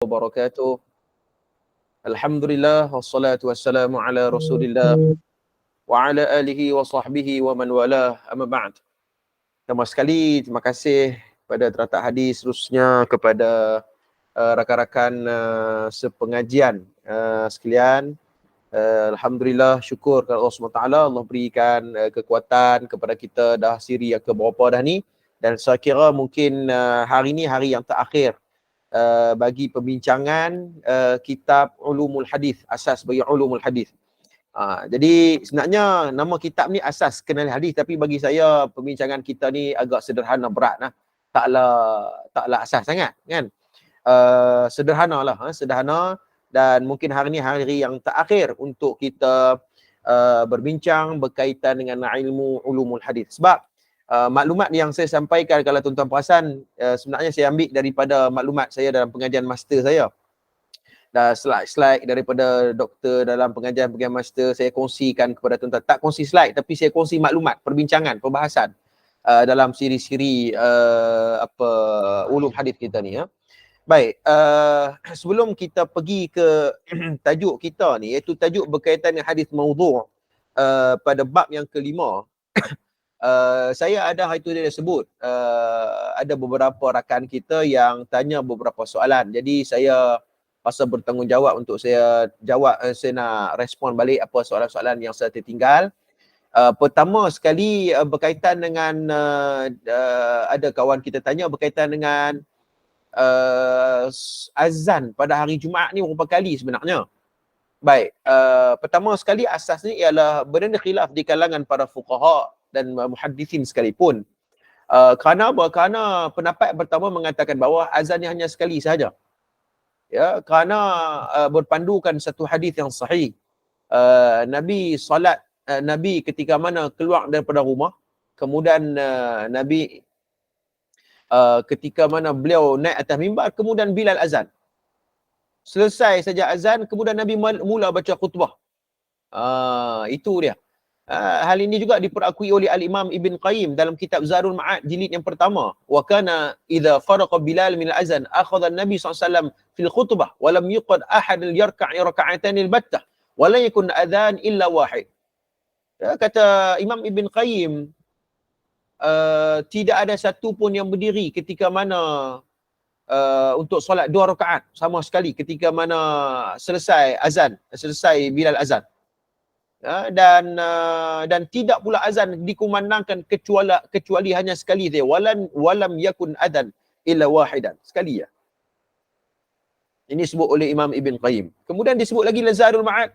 wabarakatuh. Alhamdulillah wassalatu wassalamu ala Rasulillah wa ala alihi wa sahbihi wa man walah, amma ba'd. Pertama sekali terima kasih kepada teratak hadis, seterusnya kepada rakan-rakan sepengajian sekalian. Alhamdulillah, syukur kepada Allah SWT. Allah berikan kekuatan kepada kita dah siri yang keberapa dah ni, dan saya kira mungkin hari ni hari yang terakhir bagi pembincangan kitab Ulumul Hadis, asas bagi Ulumul Hadis. Jadi sebenarnya nama kitab ni asas kenal hadis, tapi bagi saya pembincangan kita ni agak sederhana berat lah. Taklah asas sangat kan. Sederhana lah, sederhana, dan mungkin hari ni hari yang terakhir untuk kita berbincang berkaitan dengan ilmu Ulumul Hadis. Sebab maklumat yang saya sampaikan, kalau tuan-tuan perasan, sebenarnya saya ambil daripada maklumat saya dalam pengajian master saya. Dan slide-slide daripada doktor dalam pengajian master saya kongsikan kepada tuan-tuan. Tak kongsi slide, tapi saya kongsi maklumat, perbincangan, perbahasan dalam siri-siri ulum hadis kita ni. Baik, sebelum kita pergi ke tajuk kita ni, iaitu tajuk berkaitan dengan hadis maudhu' pada bab yang kelima. Saya ada hari tu dia sebut ada beberapa rakan kita yang tanya beberapa soalan. Jadi saya rasa bertanggungjawab untuk saya jawab, saya nak respon balik apa soalan-soalan yang saya tertinggal. Pertama sekali berkaitan dengan ada kawan kita tanya berkaitan dengan azan pada hari Jumaat ni berapa kali sebenarnya. Baik, pertama sekali asas ni ialah benda khilaf di kalangan para fuqaha dan muhaddisin sekalipun. Kerana apa? Kerana pendapat pertama mengatakan bahawa azan ni hanya sekali sahaja. Ya, kerana berpandukan satu hadis yang sahih. Nabi ketika mana keluar daripada rumah, kemudian Nabi ketika mana beliau naik atas mimbar, kemudian Bilal azan. Selesai saja azan, kemudian Nabi mula baca khutbah. Itu dia. Hal ini juga diperakui oleh Al-Imam Ibn Qayyim dalam kitab Zadul Ma'ad jilid yang pertama. Wa kana idza faraqa Bilal min al-azan akhadha an-nabi sallallahu alaihi wasallam fil khutbah wa lam yuqad ahad yarka'i raka'atan al-battah wa la yakun adhan illa wahid. Kata Imam Ibn Qayyim, tidak ada satu pun yang berdiri ketika mana untuk solat 2 rakaat sama sekali ketika mana selesai Bilal azan. Dan tidak pula azan dikumandangkan kecuali hanya sekali saja, walam yakun adzan illa wahidan, sekali ya. Ini disebut oleh Imam Ibn Qayyim. Kemudian disebut lagi Zadul Ma'ad.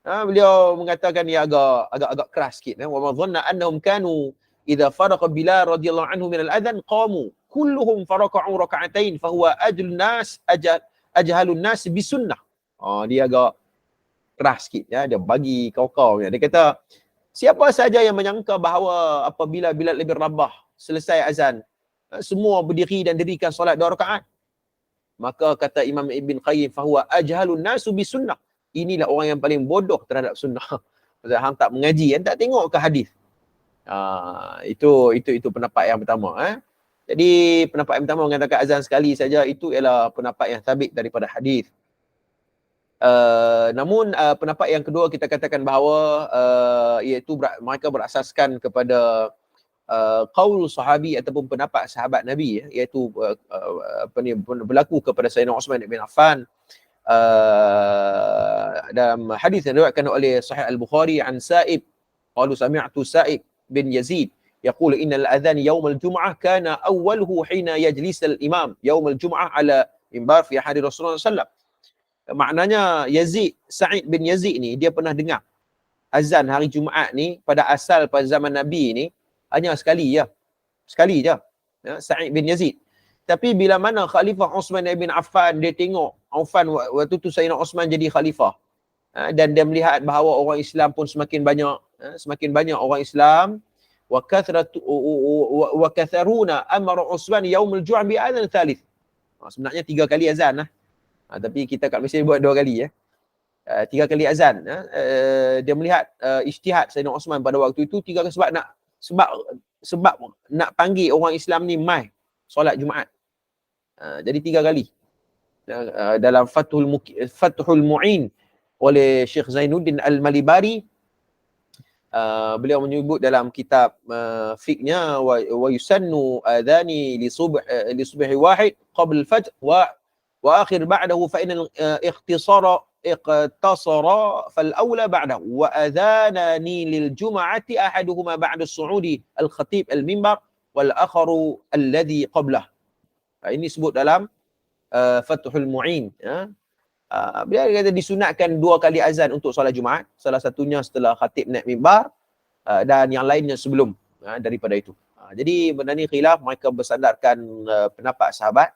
Beliau mengatakan ia agak keras sikit. Wa ma dhanna annahum kanu idza faraqa Bilal radhiyallahu anhu min al-adzan qamu kulluhum faraqa'u raka'atain fa huwa ajhalun nas bisunnah. Dia agak keras sikit ya, dia bagi kau-kau ya. Dia kata siapa saja yang menyangka bahawa apabila Bilal bin Rabah selesai azan semua berdiri dan dirikan solat 2 rakaat, maka kata Imam Ibn Qayyim fa huwa ajhalun nas bisunnah. Inilah orang yang paling bodoh terhadap sunnah. Maksudnya hang tak mengaji, hang tak tengok ke hadis. Itu pendapat yang pertama. Jadi pendapat yang pertama mengatakan azan sekali saja, itu ialah pendapat yang sabit daripada hadis. Namun pendapat yang kedua kita katakan bahawa iaitu mereka berasaskan kepada qaul sahabi ataupun pendapat sahabat Nabi, iaitu berlaku kepada Sayyidina Uthman bin Affan. Dalam hadis yang diriwayatkan oleh Sahih Al-Bukhari an Sa'ib, qalu sami'tu Sa'ib bin Yazid yaqulu innal adhan yaum al-jum'ah kana awwaluhu hina yajlis al-imam yaum al-jum'ah ala mimbar fi hadis Rasulullah sallallahu alaihi wasallam. Maknanya Sa'id bin Yazid ni dia pernah dengar azan hari Jumaat ni pada zaman Nabi ni hanya sekali je. Sa'id bin Yazid. Tapi bila mana Khalifah Uthman bin Affan, dia tengok waktu tu Sayyidina Uthman jadi khalifah, dan dia melihat bahawa orang Islam pun semakin banyak orang Islam, wa katharuna amara Uthman yaumul Jum'ah bi adzan thalith. Sebenarnya 3 kali azan lah. Tapi kita kat Malaysia buat 2 kali 3 kali azan. Dia melihat ijtihad Sayyidina Uthman pada waktu itu 3 kali sebab nak panggil orang Islam ni mai solat Jumaat. Jadi 3 kali. dalam Fathul Mu'in oleh Syekh Zainuddin Al-Malibari, beliau menyebut dalam kitab fiqhnya, wa yusannu adhani li subhi wahid qabla al-fajr wa akhir ba'dahu fa inna ikhtisara fal awla ba'dahu wa adhanani lil jum'ati ahaduhuma ba'da as-su'udi al-khatib al-minbar wal akharu alladhi qablah. Ini sebut dalam Fathul Mu'in. Dia kata disunatkan 2 kali azan untuk solat Jumaat, salah satunya setelah khatib naik mimbar, dan yang lainnya sebelum daripada itu. Jadi benda ni khilaf, mereka bersandarkan pendapat sahabat,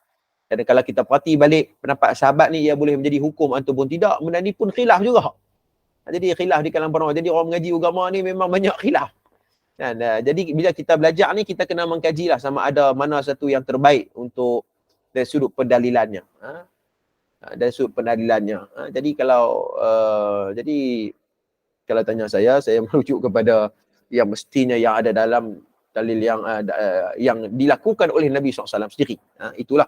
dan kalau kita perhati balik pendapat sahabat ni, ia boleh menjadi hukum ataupun tidak, benda ni pun khilaf juga. Jadi khilaf di kalangan para ulama. Jadi orang mengaji agama ni memang banyak khilaf. Dan jadi bila kita belajar ni, kita kena mengkajilah sama ada mana satu yang terbaik untuk dari sudut pendalilannya. Dari sudut pendalilannya. Jadi kalau kalau tanya saya merujuk kepada yang mestinya yang ada dalam dalil yang dilakukan oleh Nabi SAW sendiri. Itulah.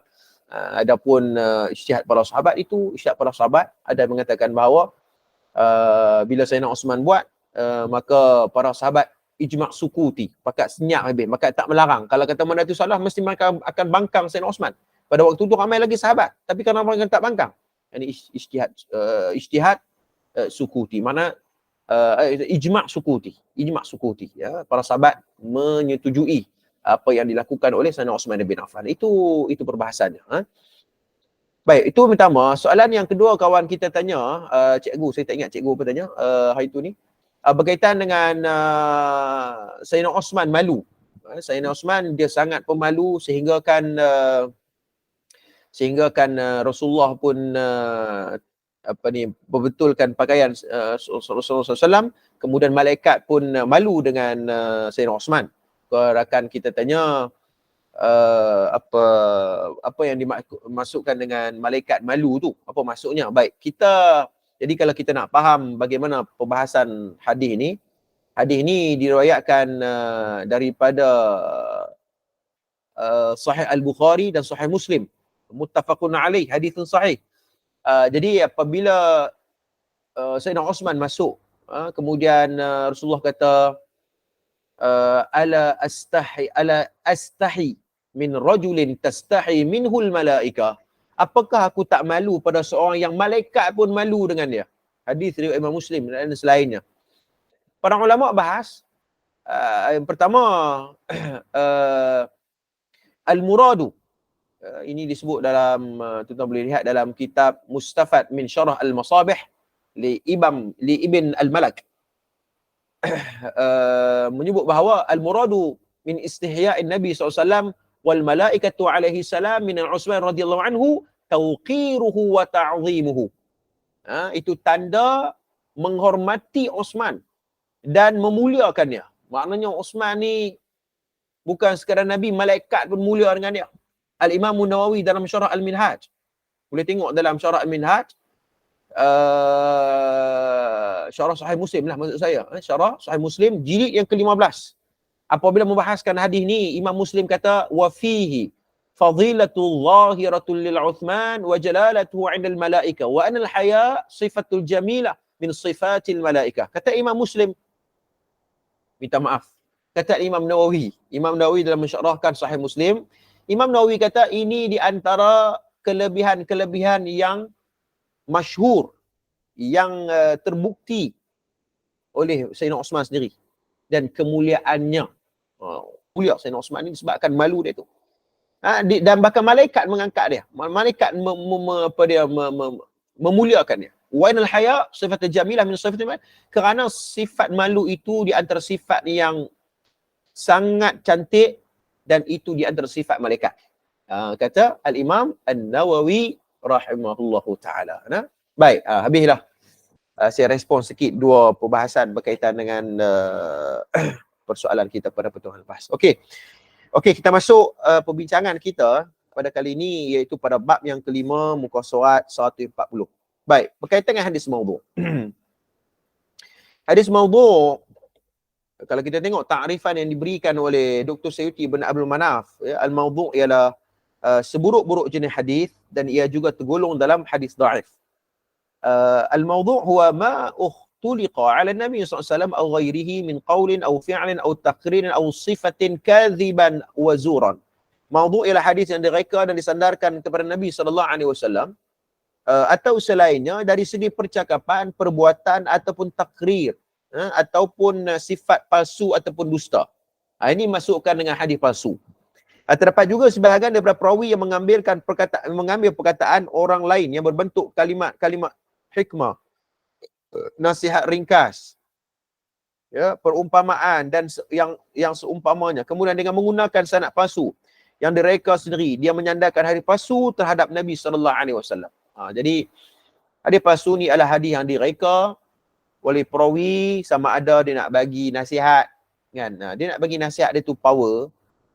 Adapun ijtihad para sahabat itu, ijtihad para sahabat ada mengatakan bahawa bila Sayyidina Osman buat, maka para sahabat ijma' sukuti, pakat senyap habis, pakat tak melarang. Kalau kata mana itu salah, mesti mereka akan bangkang Sayyidina Osman. Pada waktu itu ramai lagi sahabat, tapi kerana mereka tak bangkang. Ini ijtihad sukuti. Mana ijma' sukuti, ya. Para sahabat menyetujui apa yang dilakukan oleh Sayyidina Osman bin Affan. Itu perbahasannya. Baik, itu pertama. Soalan yang kedua kawan kita tanya, cikgu, saya tak ingat cikgu apa tanya hari itu ni, berkaitan dengan Sayyidina Osman malu. Sayyidina Osman dia sangat pemalu sehingga kan Rasulullah pun perbetulkan pakaian Rasulullah SAW, kemudian malaikat pun malu dengan Sayyidina Osman. Rakan kita tanya apa yang dimasukkan dengan malaikat malu tu, apa maksudnya? Baik, jadi kalau kita nak faham bagaimana perbahasan hadis ni diriwayatkan daripada Sahih Al-Bukhari dan Sahih Muslim, muttafaqun alaih, hadithun sahih. Jadi apabila Sayyidina Osman masuk, kemudian Rasulullah kata, ala astahi min rajulin tastahi minhul malaika. Apakah aku tak malu pada seorang yang malaikat pun malu dengan dia? Hadis riwayat Imam Muslim dan selainnya. Para ulama bahas, yang pertama, al-muradu. Ini disebut dalam, tuan-tuan boleh lihat dalam kitab Mustafad min Syarah Al-Masabih li Ibn Al-Malak. Menyebut bahawa al-muradu min istihya'in Nabi SAW wal malaikatu alaihi salam min Utsman radhiyallahu anhu tawqiruhu wa ta'zimuhu. Itu tanda menghormati Utsman dan memuliakannya. Maknanya Utsman ni bukan sekadar Nabi, malaikat pun mulia dengan dia. Al-Imam Nawawi dalam Syarah Al-Minhaj, boleh tengok dalam Syarah Al-Minhaj, Syarah Sahih Muslim lah maksud saya, Syarah Sahih Muslim jilid yang ke-15. Apabila membahaskan hadis ni, Imam Muslim kata, wa fihi fadilatul zahiratul lil Uthman wa jalalatuhu 'inda al malaika wa anal haya sifatul jamilah min sifatil malaika. Kata Imam Muslim, minta maaf, kata Imam Nawawi dalam mensyarahkan Sahih Muslim, Imam Nawawi kata ini di antara kelebihan-kelebihan yang masyhur, yang terbukti oleh Sayyidina Osman sendiri, dan kemuliaannya. Mulia Sayyidina Osman ini disebabkan malu dia tu. Dan bahkan malaikat mengangkat dia. Malaikat memuliakan dia. Wa inal haya sifatul jamilah min sifatil malaika. Kerana sifat malu itu di antara sifat yang sangat cantik, dan itu di antara sifat malaikat. Kata Al-Imam An-Nawawi rahimahullahu ta'ala. Baik, habislah. Saya respon sikit dua perbahasan berkaitan dengan persoalan kita pada pertemuan lepas. Okey, kita masuk perbincangan kita pada kali ini, iaitu pada bab yang kelima, muka surat 140. Baik, berkaitan dengan hadis maudhu'. Hadis maudhu', kalau kita tengok takrifan yang diberikan oleh Dr. Sayyuti bin Abdul Manaf, ya, al-maudhu' ialah seburuk-buruk jenis hadis dan ia juga tergolong dalam hadis dhaif. Al-mawdu' huwa ma ukhtuliqa 'ala Nabi sallallahu alaihi wasallam aw ghairihi min qawlin aw fi'lin aw taqririn aw sifatin kadhiban wa zuran. Mawdu' ialah hadis yang direka dan disandarkan kepada Nabi sallallahu alaihi wasallam atau selainnya dari segi percakapan, perbuatan ataupun takrir, ataupun sifat palsu ataupun dusta. Ini masukkan dengan hadis palsu. Terdapat juga sebahagian daripada perawi yang mengambil perkataan orang lain yang berbentuk kalimat-kalimat hikmah, nasihat ringkas, ya, perumpamaan dan yang seumpamanya. Kemudian dengan menggunakan sanad palsu yang direka sendiri, dia menyandarkan hadis palsu terhadap Nabi sallallahu alaihi wasallam. Jadi hadis palsu ni adalah hadis yang direka oleh perawi sama ada dia nak bagi nasihat, kan? Dia nak bagi nasihat dia tu power.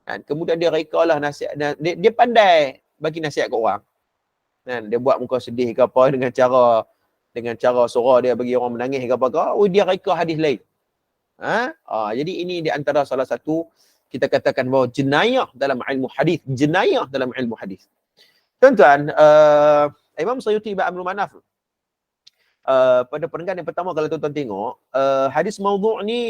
Kan? Kemudian dia rekalah nasihat, dia pandai bagi nasihat ke orang. Kan? Dia buat muka sedih ke apa dengan cara suara dia bagi orang menangis ke apa ke, dia reka hadis lain. Jadi ini di antara salah satu kita katakan bahawa jenayah dalam ilmu hadis, jenayah dalam ilmu hadis. Tuan-tuan, Imam Suyuti Ibn Abdul Manaf pada perenggan yang pertama kalau tuan-tuan tengok, hadis maudhu' ni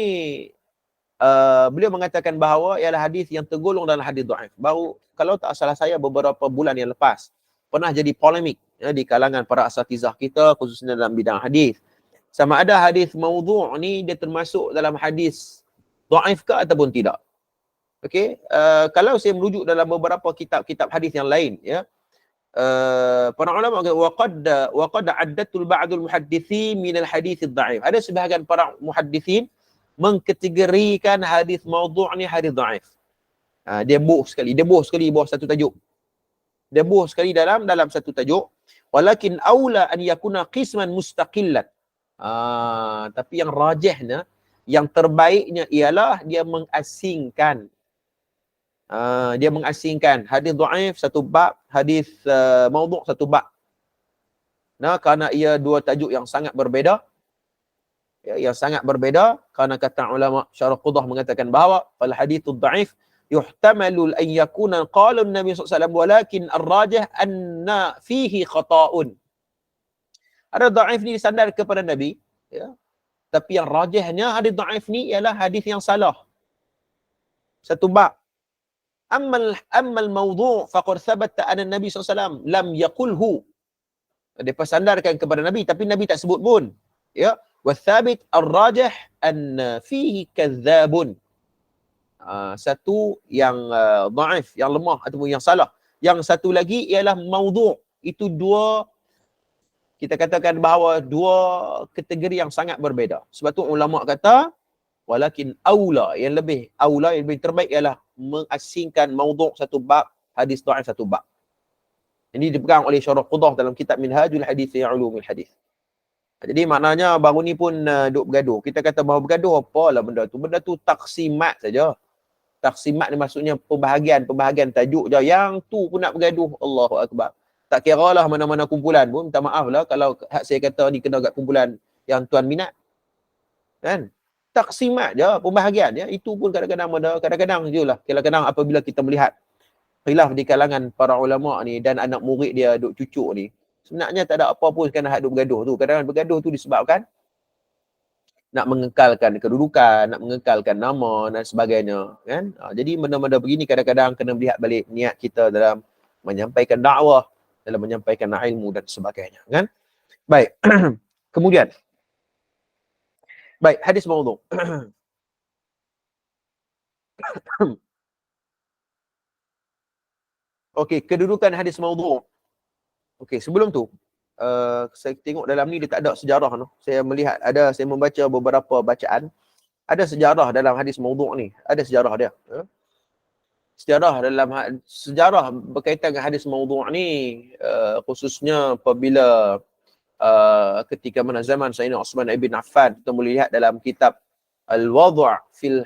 beliau mengatakan bahawa ialah hadis yang tergolong dalam hadis dhaif. Baru kalau tak salah saya beberapa bulan yang lepas pernah jadi polemik di kalangan para asatizah kita khususnya dalam bidang hadis. Sama ada hadis maudhu' ni dia termasuk dalam hadis dhaif ke ataupun tidak. Okey, kalau saya merujuk dalam beberapa kitab-kitab hadis yang lain, ya, para ulama waqad addatul ba'dul muhaddithin min al-hadits ad-dha'if. Ada sebahagian para muhaddithin mengkategorikan hadis maudhu' ni hadis dhaif. Dia boh sekali bawah satu tajuk. Dia boh sekali dalam satu tajuk. Walakin aula an yakuna qisman mustaqillan. Tapi yang rajihnya, yang terbaiknya ialah dia mengasingkan hadis dhaif satu bab, hadis maudhu' satu bab. Kerana ia dua tajuk yang sangat berbeza. Yang sangat berbeza, kerana kata ulama Syarah Qudah mengatakan bahawa fal hadithud dhaif yuhtamalu an yakuna qala an-nabi sallallahu alaihi wasallam walakin ar-rajih anna fihi khata'un. Ada dhaif ni disandar kepada Nabi, ya. Tapi yang rajihnya hadis dhaif ni ialah hadis yang salah. Satu bab. Amma al-mawdu' faqad thabata anna an-nabi sallallahu alaihi wasallam lam yaqulhu. Dia sandarkan kepada Nabi tapi Nabi tak sebut pun. Ya. Wathabit ar-rajih anna fihi kadzabun. Satu yang dhaif, yang lemah ataupun yang salah. Yang satu lagi ialah maudhu'. Itu dua, kita katakan bahawa dua kategori yang sangat berbeza. Sebab tu ulama kata walakin aula, yang lebih terbaik ialah mengasingkan maudhu' satu bab, hadis dhaif satu bab. Ini dipegang oleh Syarah Qudah dalam kitab Minhajul Hadits fi Ulumil Hadits. Jadi maknanya baru ni pun duk bergaduh. Kita kata bahawa bergaduh apalah benda tu. Benda tu taksimat saja. Taksimat ni maksudnya pembahagian tajuk je. Yang tu pun nak bergaduh. Allahu Akbar. Tak kira lah mana-mana kumpulan pun. Minta maaf lah kalau saya kata ni kena kat kumpulan yang tuan minat. Kan? Taksimat je, pembahagian ya. Itu pun kadang-kadang je lah. Kadang-kadang apabila kita melihat khilaf di kalangan para ulama ni dan anak murid dia duk cucuk ni, sebenarnya tak ada apa pun kena hadut bergaduh tu. Kadang-kadang bergaduh tu disebabkan nak mengekalkan kedudukan, nak mengekalkan nama dan sebagainya, kan? Jadi benda-benda begini kadang-kadang kena melihat balik niat kita dalam menyampaikan dakwah, dalam menyampaikan ilmu dan sebagainya, kan? Baik. Kemudian baik, hadis maudhu'. Okey, kedudukan hadis maudhu'. Okey, sebelum tu saya tengok dalam ni dia tak ada sejarah tu. Saya membaca beberapa bacaan. Ada sejarah dalam hadis maudhu' ni. Ada sejarah dia. Sejarah berkaitan dengan hadis maudhu' ni, khususnya apabila ketika mana zaman Sayyidina Uthman ibn Affan, kita boleh lihat dalam kitab Al-Wadh' fil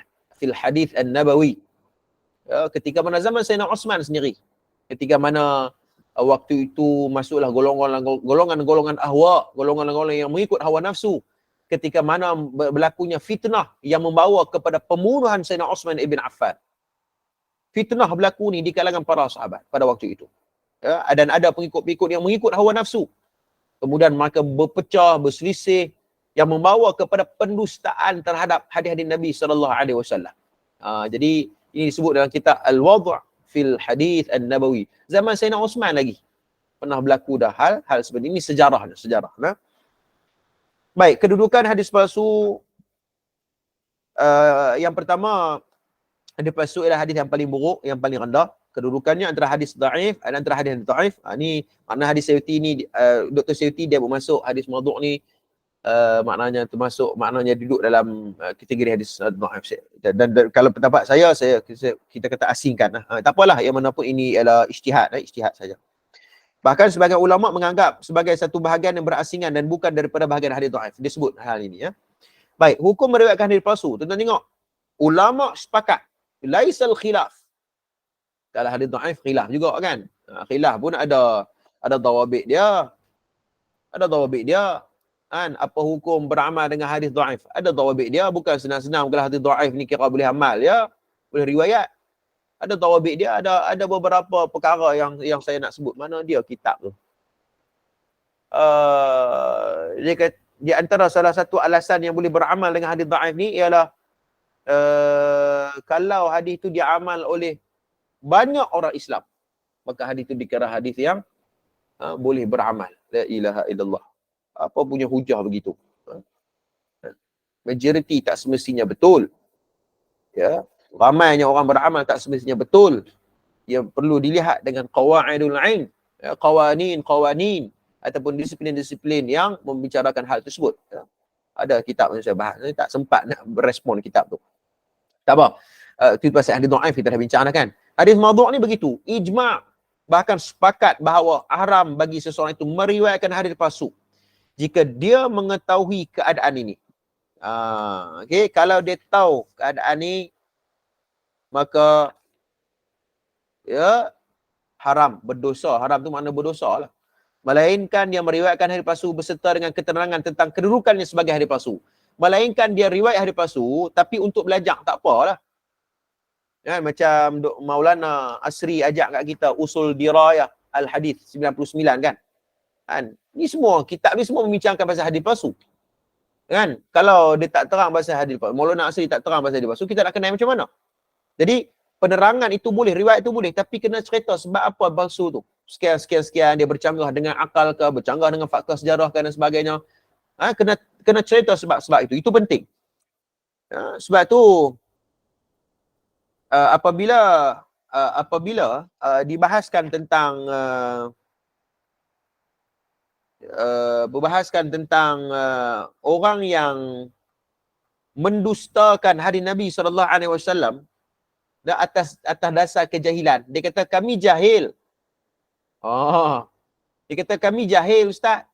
Hadits An-Nabawi. Ketika mana zaman Sayyidina Uthman sendiri. Ketika mana waktu itu masuklah golongan-golongan ahwa, golongan-golongan yang mengikut hawa nafsu. Ketika mana berlakunya fitnah yang membawa kepada pembunuhan Sayyidina Uthman ibn Affan. fitnah berlaku ni di kalangan para sahabat pada waktu itu. Ya, dan ada pengikut-pengikut yang mengikut hawa nafsu. Kemudian mereka berpecah, berselisih yang membawa kepada pendustaan terhadap hadis-hadis Nabi sallallahu alaihi wasallam. Jadi ini disebut dalam kitab Al-Wad' fil Hadis An-Nabawi. Zaman Sayyidina Uthman lagi pernah berlaku dah hal seperti ini, sejarah. Nah. Baik, kedudukan hadis palsu yang pertama, hadis palsu ialah hadis yang paling buruk, yang paling rendah. Kedudukannya antara hadis dhaif dan antara hadis dhaif. Ni makna hadis Sayuti ni, Dr. Sayuti dia bermasuk hadis maudhu' ni maknanya duduk dalam kategori hadis dhaif. Dan kalau pendapat saya kita kata asingkan. Tak apalah, yang mana pun ini ialah ijtihad saja. Bahkan sebagian ulama menganggap sebagai satu bahagian yang berasingan dan bukan daripada bahagian hadis dhaif. Dia sebut hal ini, ya. Baik, hukum meriwayatkan hadis palsu. Tuan-tuan tengok, ulama sepakat, laisal khilaf. Kalau hadis dhaif khilaf juga kan. Khilaf pun ada dawabit dia. Kan, apa hukum beramal dengan hadis dhaif? Ada dawabit dia, bukan senang-senang kalau hadis dhaif ni kira boleh amal ya, boleh riwayat. Ada tawabik dia, ada beberapa perkara yang saya nak sebut. Mana dia kitab tu? Dia kata, di antara salah satu alasan yang boleh beramal dengan hadis dhaif ni ialah kalau hadis tu diamal oleh banyak orang Islam, maka hadis tu dikira hadis yang boleh beramal. La ilaha illallah. Apa punya hujah begitu? Majoriti tak semestinya betul. Ya. Ramainya orang beramal tak semestinya betul. Yang perlu dilihat dengan qawaidul ilm, ya, qawanin ataupun disiplin-disiplin yang membicarakan hal tersebut. Ya. Ada kitab yang saya bahas, saya tak sempat nak berespon kitab tu. Tak apa. Itu pasal hadis dhaif kita dah bincang dah kan. Hadis maudhu' ni begitu, ijma', bahkan sepakat bahawa haram bagi seseorang itu meriwayatkan hadis palsu jika dia mengetahui keadaan ini. Okey, kalau dia tahu keadaan ni, maka ya haram, berdosa. Haram tu makna berdosa lah. Melainkan dia meriwayatkan hadis palsu beserta dengan keterangan tentang kedudukannya sebagai hadis palsu. Melainkan dia riwayat hadis palsu tapi untuk belajar, tak apalah. Ya, macam Maulana Asri ajak kat kita usul dirayah al-hadis 99 kan. Ni semua kitab ni semua membincangkan pasal hadis palsu. Kan? Kalau dia tak terang pasal hadis palsu, Maulana Asri tak terang pasal hadis palsu, kita nak kenal macam mana? Jadi penerangan itu boleh, riwayat itu boleh, tapi kena cerita sebab apa palsu tu. Sekian, dia bercanggah dengan akal ke, bercanggah dengan fakta sejarah ke dan sebagainya. Kena cerita sebab itu. Itu penting. Sebab tu apabila dibahaskan tentang orang yang mendustakan hadis Nabi SAW dan atas dasar kejahilan. Dia kata kami jahil. Dia kata kami jahil ustaz.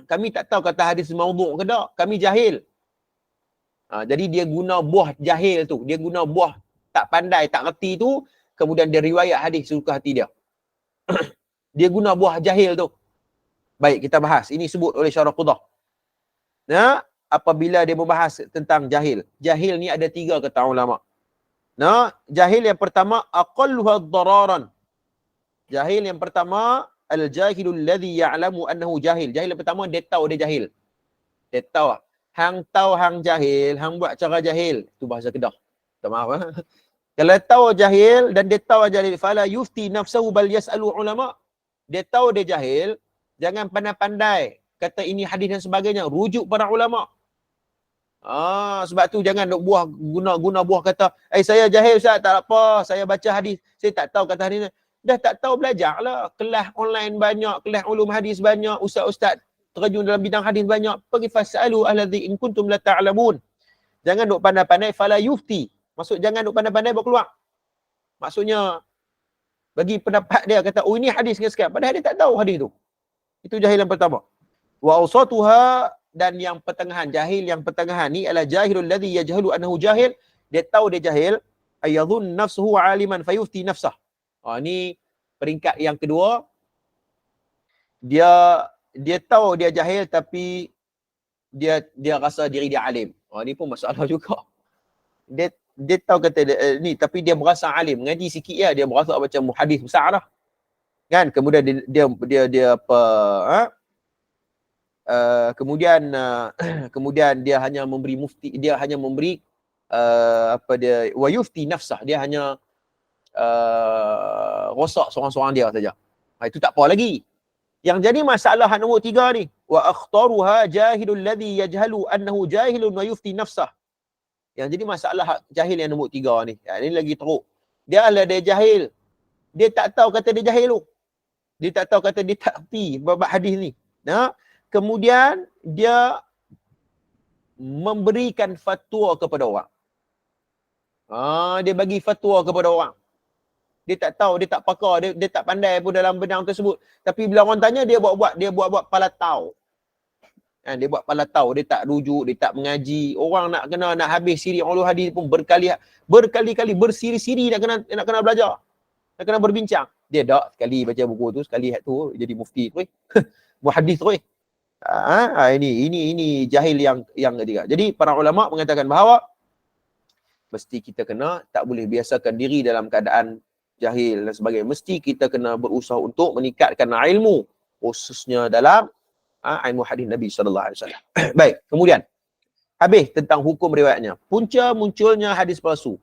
Kami tak tahu kata hadis maudhu' ke tak. Kami jahil. Jadi dia guna buah jahil tu. Dia guna buah tak pandai, tak reti tu. Kemudian dia riwayat hadis suka hati dia. Dia guna buah jahil tu. Baik, kita bahas. Ini sebut oleh Syarah Qudah. Apabila dia membahas tentang jahil. Jahil ni ada 3 kata ulama. Jahil yang pertama aqalluha dararan. Jahil yang pertama al-jahilul ladzi ya'lamu annahu jahil. Jahil yang pertama dia tahu dia jahil. Dia tahu. Hang tahu hang jahil, hang buat cara jahil. Itu bahasa Kedah. Tak maaf. Kalau tahu jahil dan dia tahu jahil, fala yufti nafsahu bal yas'alu ulama. Dia tahu dia jahil, jangan pandai-pandai kata ini hadis dan sebagainya, rujuk para ulama. Sebab tu jangan guna buah kata, saya jahil ustaz, tak apa, saya baca hadis, saya tak tahu kata hadis. Dah tak tahu, belajarlah. Kelas online banyak, kelas ulum hadis banyak, ustaz-ustaz terjun dalam bidang hadis banyak. Pergi fasalu alladzi in kuntum la ta'lamun. Jangan duk pandai-pandai fala yufti. Maksud jangan duk pandai-pandai bawa keluar. Maksudnya bagi pendapat dia kata, oh ini hadis sekian, padahal dia tak tahu hadis tu. Itu jahil yang pertama. Wa awsatuha, dan yang pertengahan, jahil yang pertengahan ni adalah jahilul ladzi yajhalu annahu jahil. Dia tahu dia jahil, ayadhun nafsuhu aliman fayufti nafsah. Ni peringkat yang kedua. Dia tahu dia jahil tapi dia rasa diri dia alim. Ni pun masalah juga. dia tahu kata ni, tapi dia berasa alim, mengaji sikit ya, dia berasa macam muhadis besar lah. Kan? Kemudian dia apa, kemudian dia hanya memberi mufti, dia hanya memberi apa dia, wa yufti nafsah, dia hanya rosak seorang-seorang dia saja. Itu tak apa lagi. Yang jadi masalah nombor 3 ni, wa akhtaruha jahilul ladzi yajhalu annahu jahilun wa yufti nafsah. Yang jadi masalah jahil yang nombor 3 ni. Ini lagi teruk. Dia jahil. Dia tak tahu kata dia jahil tu. Dia tak tahu kata dia tak erti bab hadis ni. Nah, kemudian dia memberikan fatwa kepada orang. Dia bagi fatwa kepada orang. Dia tak tahu, dia tak pakar, dia tak pandai pun dalam bidang tersebut. Tapi bila orang tanya, dia buat palatau. Dia buat palatau, dia tak rujuk, dia tak mengaji. Orang nak habis siri ulul hadis pun berkali-kali bersiri-siri nak kena belajar. Nak kena berbincang. Dia tak sekali baca buku tu, sekali tu jadi mufti tu. Muhaddis tu. Ini jahil yang ketiga. Jadi para ulama mengatakan bahawa mesti kita kena tak boleh biasakan diri dalam keadaan jahil dan sebagainya. Mesti kita kena berusaha untuk meningkatkan ilmu, khususnya dalam ilmu hadis Nabi SAW. Baik, kemudian habis tentang hukum riwayatnya. Punca munculnya hadis palsu.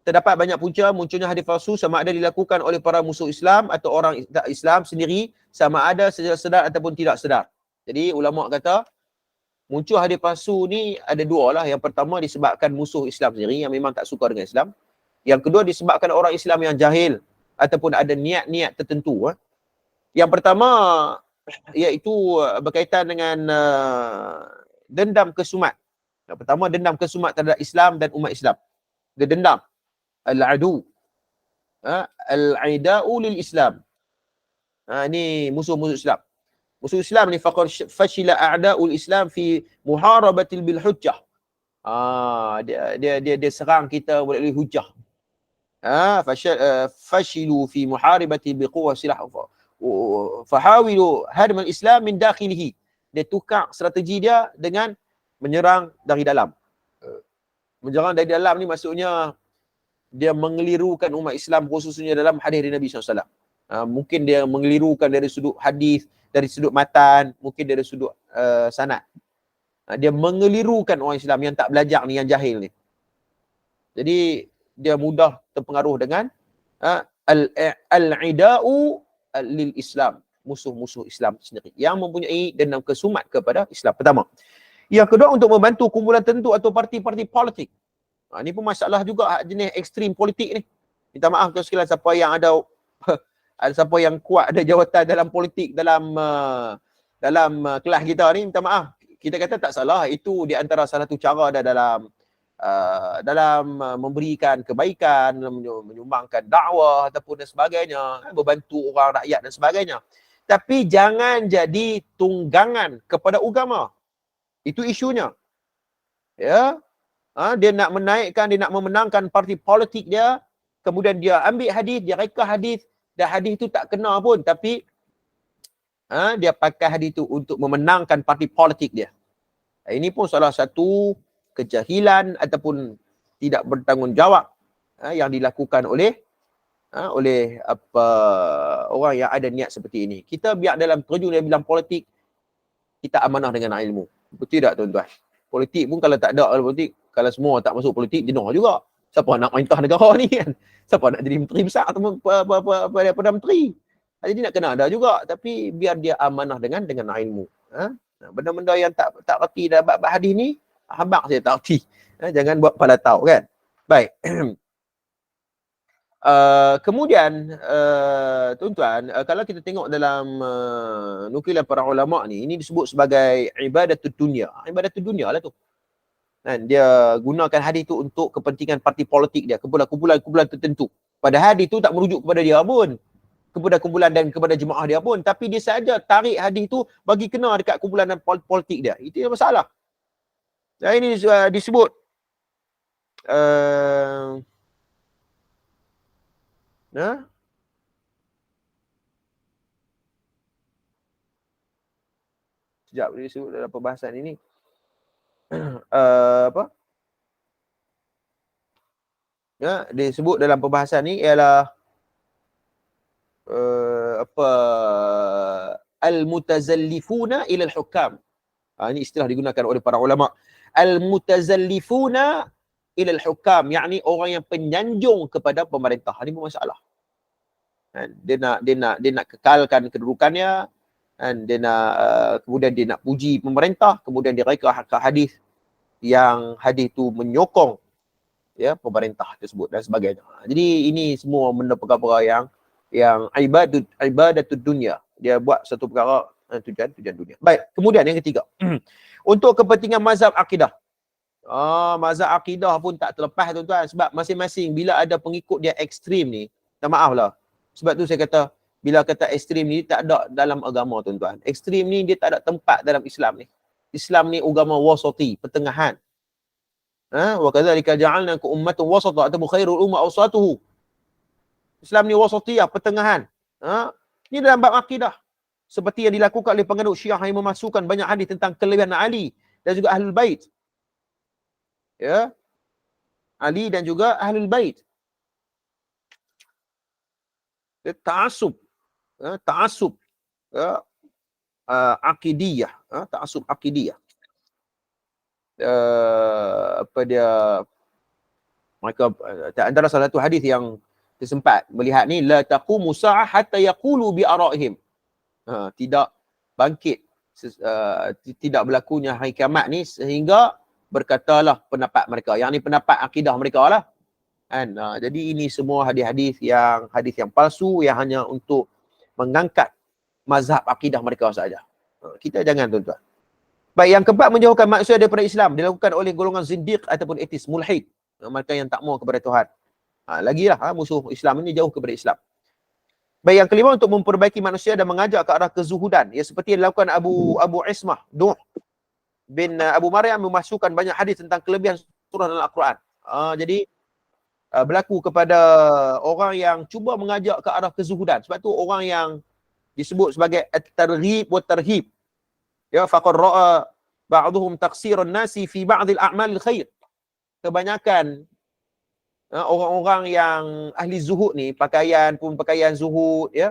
Terdapat banyak punca munculnya hadis palsu, sama ada dilakukan oleh para musuh Islam atau orang tak Islam sendiri, sama ada secara sedar ataupun tidak sedar. Jadi ulama kata muncul hadis palsu ni ada dua lah. Yang pertama disebabkan musuh Islam sendiri yang memang tak suka dengan Islam. Yang kedua disebabkan orang Islam yang jahil ataupun ada niat-niat tertentu. Yang pertama iaitu berkaitan dengan dendam kesumat. Yang pertama dendam kesumat terhadap Islam dan umat Islam. Dia dendam. Al-adu. Al-ida'u lil Islam. Ini musuh-musuh Islam. Musuh Islam ni faqad fashila a'da'ul Islam fi muharabatil bil hujjah. Dia serang kita melalui hujjah. Fashilu fi muharibati biquwwah silah. Fahawilu hadm al-Islam min dakhilihi. Dia tukar strategi dia dengan menyerang dari dalam. Menyerang dari dalam ni maksudnya dia mengelirukan umat Islam khususnya dalam hadis Nabi SAW. Mungkin dia mengelirukan dari sudut hadis, dari sudut matan, mungkin dari sudut sanad. Dia mengelirukan orang Islam yang tak belajar ni, yang jahil ni. Jadi dia mudah terpengaruh dengan al-ida'u lil Islam, musuh-musuh Islam sendiri yang mempunyai dendam kesumat kepada Islam. Pertama. Yang kedua, untuk membantu kumpulan tertentu atau parti-parti politik. Ini pun masalah juga jenis ekstrim politik ni. Minta maaf kalau sekalian siapa yang ada siapa yang kuat ada jawatan dalam politik dalam kelas kita ni, minta maaf. Kita kata tak salah, itu di antara salah satu cara dalam memberikan kebaikan, menyumbangkan dakwah ataupun dan sebagainya, membantu orang rakyat dan sebagainya. Tapi jangan jadi tunggangan kepada agama. Itu isunya. Ya. Dia nak menaikkan, dia nak memenangkan parti politik dia, kemudian dia ambil hadis, dia reka hadis, dan hadis itu tak kena pun, tapi dia pakai hadis itu untuk memenangkan parti politik dia. Ini pun salah satu kejahilan ataupun tidak bertanggungjawab yang dilakukan oleh orang yang ada niat seperti ini. Kita biar dalam terjun dalam bidang politik, kita amanah dengan ilmu. Betul tak tuan-tuan? Politik pun kalau tak ada politik, kalau semua tak masuk politik, jenuh juga. Siapa nak perintah negara ni kan? Siapa nak jadi menteri besar atau Perdana Menteri? Jadi nak kena ada juga, tapi biar dia amanah dengan ilmu. Benda-benda yang tak reti dalam bab hadis ni, habaq saya tak reti. Jangan buat palatau kan. Baik. Kemudian tuan-tuan, kalau kita tengok dalam nukilan para ulama ni, ini disebut sebagai ibadatul dunia. Ibadatul dunia lah tu. Dan dia gunakan hadis tu untuk kepentingan parti politik dia, kumpulan tertentu. Padahal hadis tu tak merujuk kepada dia pun, kepada kumpulan dan kepada jemaah dia pun, tapi dia saja tarik hadis tu bagi kena dekat kumpulan dan politik dia. Itu yang masalah. Dan ini disebut sekejap disebut dalam perbahasan ini apa? Ya, disebut dalam perbahasan ni ialah al-mutazallifuna ila al-hukam. Ini istilah digunakan oleh para ulama. Al-mutazallifuna ila al-hukam, yakni orang yang penyanjung kepada pemerintah. Ini pun masalah. Dia nak kekalkan kedudukannya, dia nak kemudian dia nak puji pemerintah, kemudian dia reka hadis yang hadis tu menyokong ya pemerintah tersebut dan sebagainya. Jadi ini semua benda perkara yang ibadatud dunia. Dia buat satu perkara tujuan dunia. Baik, kemudian yang ketiga. Untuk kepentingan mazhab akidah. Mazhab akidah pun tak terlepas tuan-tuan, sebab masing-masing bila ada pengikut dia ekstrim ni, tak maaf lah. Sebab tu saya kata bila kata ekstrim ni tak ada dalam agama tuan-tuan. Ekstrim ni dia tak ada tempat dalam Islam ni. Islam ni agama wasati, pertengahan. Wa kadzalika ja'alnakum ummatan wasata atabu khairul umma awsatuhu. Islam ni wasatiyah, pertengahan. Ini dalam bab akidah. Seperti yang dilakukan oleh penganut Syiah yang memasukkan banyak hadis tentang kelebihan Ali dan juga Ahlul Bait. Ya. Ali dan juga Ahlul Bait. Ta'assub. Ta'assub. Akidiyah. Ta'assub akidiyah. Mereka antara salah satu hadis yang tersempat melihat ni, la taqumu sa'ah hatta yaqulu bi ara'ihim. Tidak bangkit tidak berlakunya hari kiamat ni sehingga berkatalah pendapat mereka. Yang ni pendapat akidah mereka lah. Jadi ini semua hadis-hadis yang palsu, yang hanya untuk mengangkat mazhab akidah mereka saja. Kita jangan tuan-tuan. Baik, yang keempat, menjauhkan manusia daripada Islam dilakukan oleh golongan zindiq ataupun etis, mulhid, mereka yang tak mau kepada Tuhan. Lagilah musuh Islam ini jauh kepada Islam. Baik, yang kelima, untuk memperbaiki manusia dan mengajak ke arah kezuhudan. Ya, seperti yang dilakukan Abu Ismah Nuh bin Abu Maryam, memasukkan banyak hadis tentang kelebihan surah dalam Al-Quran. Jadi berlaku kepada orang yang cuba mengajak ke arah kezuhudan. Sebab tu orang yang disebut sebagai at-targhib wa tarhib. Ya, faqad ra'a ba'dhum taqsirun nasi fi ba'd al-a'mal al-khair. Kebanyakan orang-orang yang ahli zuhud ni, pakaian pun pakaian zuhud, ya.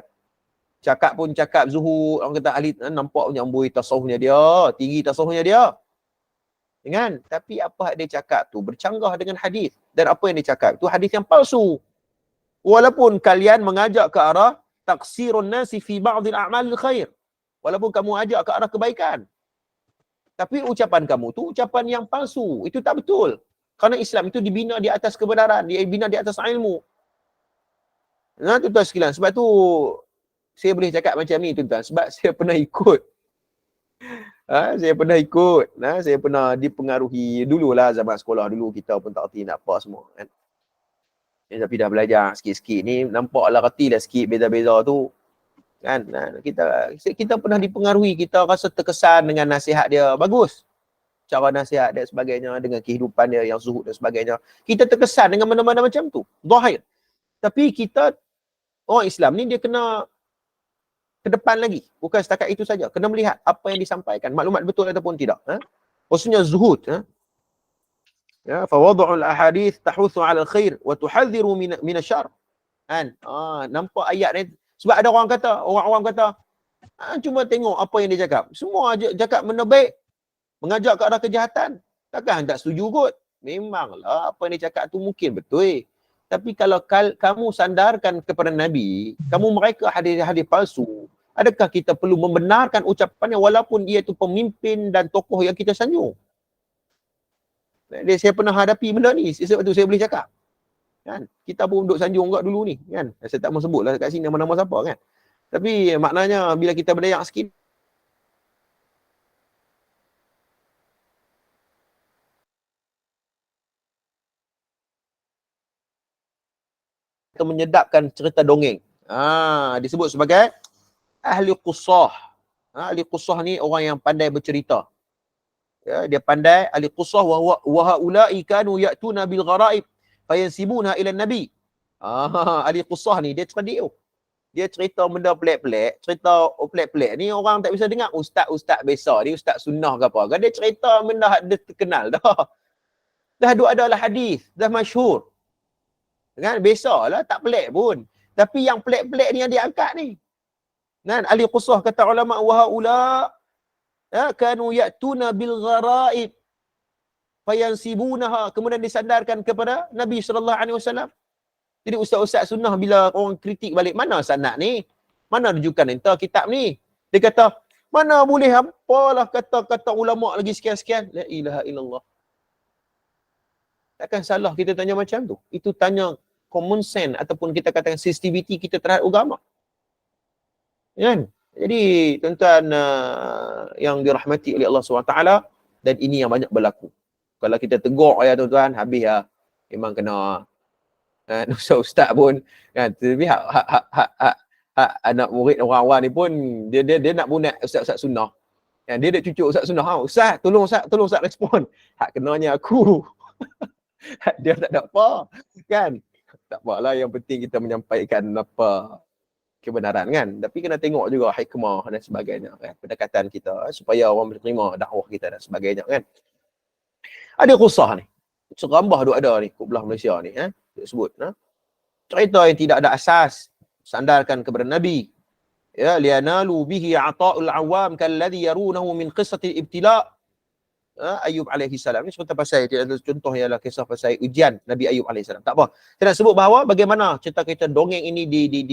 Cakap pun cakap zuhud. Orang kata ahli, nampak nyambui tasawufnya dia, tinggi tasawufnya dia. Kan? Tapi apa dia cakap tu bercanggah dengan hadis. Dan apa yang dia cakap tu hadis yang palsu. Walaupun kalian mengajak ke arah taqsirun nasi fi ba'd al-a'mal al-khair. Walaupun kamu ajak ke arah kebaikan. Tapi ucapan kamu tu ucapan yang palsu. Itu tak betul. Kerana Islam itu dibina di atas kebenaran, dibina di atas ilmu. Tuan-tuan sekalian, sebab tu saya boleh cakap macam ni tuan-tuan, sebab saya pernah ikut. Saya pernah dipengaruhi dululah, zaman sekolah dulu kita pun tak erti nak apa semua kan. Tapi dah belajar sikit-sikit ni, nampaklah retilah sikit beza-beza tu. Kan? Kita pernah dipengaruhi, kita rasa terkesan dengan nasihat dia, bagus. Cara nasihat dan sebagainya, dengan kehidupan dia yang zuhud dan sebagainya. Kita terkesan dengan mana-mana macam tu. Zahir. Tapi kita, orang Islam ni dia kena ke depan lagi. Bukan setakat itu saja. Kena melihat apa yang disampaikan. Maklumat betul ataupun tidak. Maksudnya zuhud. Ya, fawadu'ul ahadith tahuthu 'ala al-khair wa tuhadhiru min asy-syarr. Kan? Nampak ayat ni. Sebab ada orang kata, orang kata, cuma tengok apa yang dia cakap. Semua cakap benda baik, mengajak ke arah kejahatan. Takkan tak setuju kot. Memanglah apa yang dia cakap tu mungkin betul. Tapi kalau kamu sandarkan kepada Nabi, kamu mereka hadis-hadis palsu, adakah kita perlu membenarkan ucapannya walaupun dia itu pemimpin dan tokoh yang kita sanjung? Saya pernah hadapi benda ni, sebab tu saya boleh cakap. Kan? Kita pun duduk sanjung kat dulu ni. Kan? Saya tak mau sebutlah kat sini nama-nama siapa kan. Tapi maknanya bila kita berdayak sikit, kita menyedapkan cerita dongeng. Disebut sebagai ahli qusah. Ahli qusah ni orang yang pandai bercerita. Ya, dia pandai ahli qusah wa haula'i kanu ya'tuna bil gharaib fayansibuna ila nabi. Ahli qusah ni dia cerdik. Dia cerita benda pelik-pelik, cerita pelik-pelik ni orang tak bisa dengar. Ustaz-ustaz biasa ni, ustaz sunnah ke apa. Kan dia cerita benda dia terkenal dah. Dah ada adalah hadis, dah masyhur. Kan? Biasalah, tak pelik pun. Tapi yang pelik-pelik ni yang dia angkat ni. Kan? Ahli qusah kata ulama wa haula kanu ya'tuna bil gharaib fayansibunaha, kemudian disandarkan kepada Nabi sallallahu alaihi wasallam. Jadi ustaz-ustaz sunnah bila orang kritik balik, mana sanad ni? Mana rujukan entah kitab ni? Dia kata, mana boleh apalah kata-kata ulama lagi sekian-sekian. La ilaha illallah. Takkan salah kita tanya macam tu. Itu tanya common sense ataupun kita katakan sensitivity kita terhadap agama. Kan? Jadi tuan-tuan yang dirahmati oleh Allah SWT, dan ini yang banyak berlaku. Kalau kita tegur ya tuan-tuan, habis ya. Memang kena ustaz pun kan, tapi anak murid orang awam ni pun dia nak bunat ustaz-ustaz sunnah. Kan, dia nak cucuk ustaz sunnah. Ustaz, tolong ustaz respon. Hak kenanya aku. Dia tak ada apa. Kan? Tak apalah, yang penting kita menyampaikan apa kebenaran kan. Tapi kena tengok juga hikmah dan sebagainya kan. Pendekatan kita supaya orang menerima dakwah kita dan sebagainya kan. Ada qusah ni. Serambah duk ada ni kat belah Malaysia ni sebut cerita yang tidak ada asas, sandarkan kepada Nabi. Ya, lianalu bihi ata'ul awam kalladhi yarunahu min qissatil ibtila' Ayub alaihi salam. Ini cerita pasal dia ada contoh ialah kisah pasal ujian Nabi Ayub alaihi salam. Tak apa. Saya nak sebut bahawa bagaimana cerita-cerita dongeng ini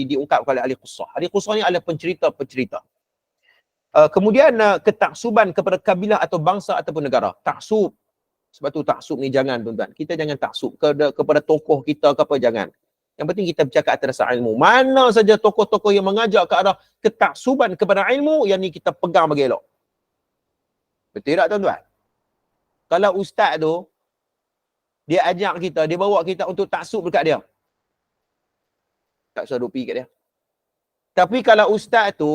diungkapkan oleh ahli qissah. Ahli qissah ni adalah pencerita-pencerita. Kemudian ketaksuban kepada kabilah atau bangsa ataupun negara. Taksub. Sebab tu taksub ni jangan tuan-tuan. Kita jangan taksub kepada tokoh kita ke apa, jangan. Yang penting kita bercakap atas dasar ilmu. Mana saja tokoh-tokoh yang mengajak ke arah ketaksuban kepada ilmu, yang ni kita pegang bagi elok. Betul tak tuan-tuan? Kalau ustaz tu, dia ajak kita, dia bawa kita untuk taksub dekat dia, tak usah duk pergi kat dia. Tapi kalau ustaz tu,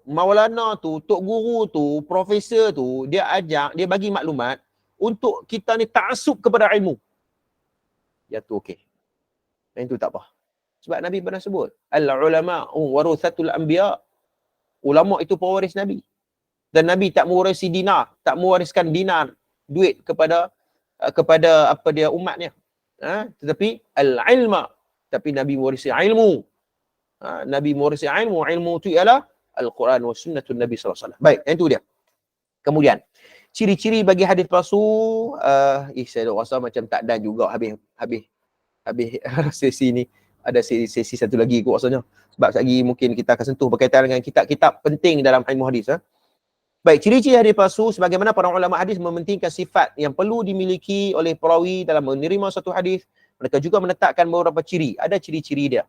maulana tu, tok guru tu, profesor tu, dia ajak, dia bagi maklumat untuk kita ni taksub kepada ilmu, ya tu okey. Yang tu tak apa. Sebab Nabi pernah sebut, al-ulama warathatul anbiya. Ulama itu pewaris Nabi. Dan Nabi tak mewarisi dinar, tak mewariskan dinar, duit kepada apa dia umatnya. Tetapi al-ilma, tapi Nabi mewarisi ilmu. Nabi mewarisi ilmu. Ilmu itu ialah Al-Quran wa sunnatun Nabi sallallahu alaihi wasallam. Baik, yang itu dia. Kemudian ciri-ciri bagi hadis palsu, saya rasa macam tak dan juga habis sesi ni. Ada sesi satu lagi kot rasanya. Sebab lagi mungkin kita akan sentuh berkaitan dengan kitab-kitab penting dalam ilmu hadis. Baik, ciri-ciri hadis palsu, sebagaimana para ulama hadis mementingkan sifat yang perlu dimiliki oleh perawi dalam menerima satu hadis. Mereka juga menetapkan beberapa ciri. Ada ciri-ciri dia.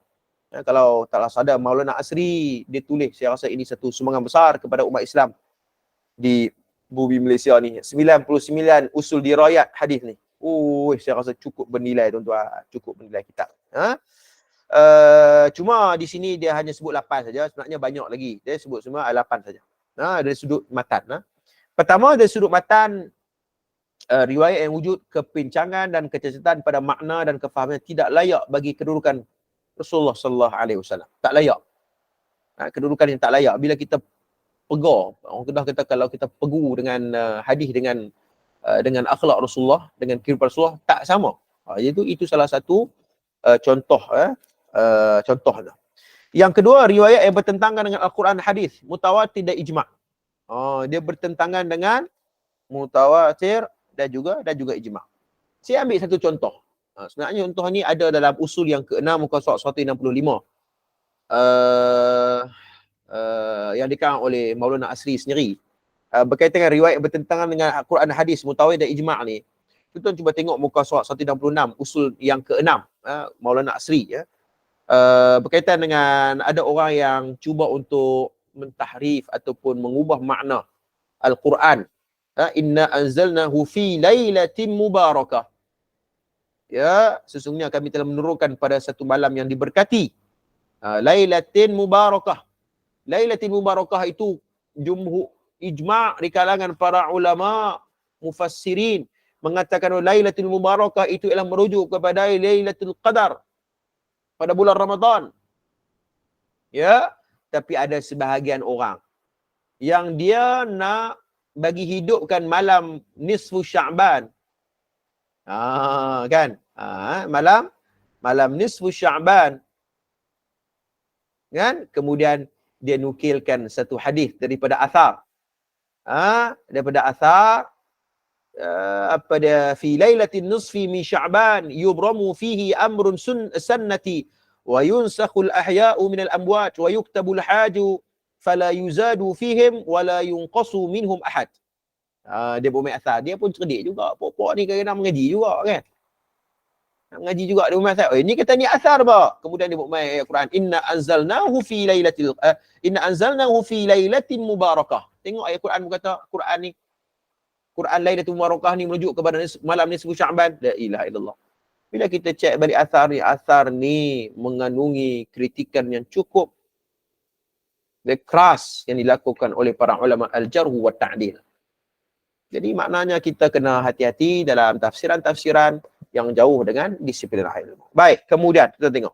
Kalau tak salah Maulana Asri, dia tulis, saya rasa ini satu sumbangan besar kepada umat Islam di bumi Malaysia ni. 99 usul dirayat hadis ni. Saya rasa cukup bernilai tuan-tuan. Cukup bernilai kitab. Cuma di sini dia hanya sebut 8 saja. Sebenarnya banyak lagi. Dia sebut semua 8 saja. Dari sudut matan. Pertama, dari sudut matan, riwayat yang wujud kepincangan dan kecacatan pada makna dan kefahaman tidak layak bagi kedudukan Rasulullah sallallahu alaihi wasallam. Tak layak. Kedudukan yang tak layak. Bila kita pegar, orang Kedah kata kalau kita pegu dengan hadis dengan akhlak Rasulullah, dengan kehidupan Rasulullah, tak sama. Itu salah satu contoh. Contohnya. Yang kedua, riwayat yang bertentangan dengan Al-Quran hadis, mutawatir dan ijma'. Dia bertentangan dengan mutawatir dan juga ijma'. Saya ambil satu contoh. Sebenarnya contoh ni ada dalam usul yang ke-6 muka surat 165. Yang dikarang oleh Maulana Asri sendiri. Berkaitan dengan riwayat yang bertentangan dengan Al-Quran hadis, mutawatir dan ijma' ni. Kita cuba tengok muka surat 166, usul yang ke-6, Maulana Asri. Berkaitan dengan ada orang yang cuba untuk mentahrif ataupun mengubah makna Al-Quran. Inna anzalnahu fi lailatin mubarakah. Ya, sesungguhnya kami telah menurunkan pada satu malam yang diberkati. Lailatin mubarakah. Lailatin mubarakah itu jumhur ijma' di kalangan para ulama mufassirin mengatakan lailatul mubarakah itu ialah merujuk kepada Lailatul Qadar pada bulan Ramadan. Ya, tapi ada sebahagian orang yang dia nak bagi hidupkan malam nisfu Sya'ban. Kan? malam nisfu Sya'ban. Kan? Kemudian dia nukilkan satu hadis daripada athar. Daripada athar apa dia, fi lailatin nisfi min Sya'ban yubramu fihi amrun sunnati wa yunsakhul ahya'u minal amwat wa yuktabul haju fala yuzadu fihim wa la yunqasu minhum ahad. Dia bermain asal. Dia pun cerdik juga. Pokok ni kadang-kadang mengaji juga kan. Nak mengaji juga dia bermain asal. Ni kata ni asar bah. Kemudian dia bermain ayat Quran. Inna anzalnahu fi lailatin mubarakah. Tengok ayat Quran kata Quran ni. Quran Lailatul Mubarakah ni merujuk kepada malam nisfu Sya'ban. La ilaha illallah. Bila kita cek balik asar ni mengandungi kritikan yang cukup keras yang dilakukan oleh para ulama al-jarh wa ta'dil. Jadi maknanya kita kena hati-hati dalam tafsiran-tafsiran yang jauh dengan disiplin ilmu. Baik, kemudian kita tengok.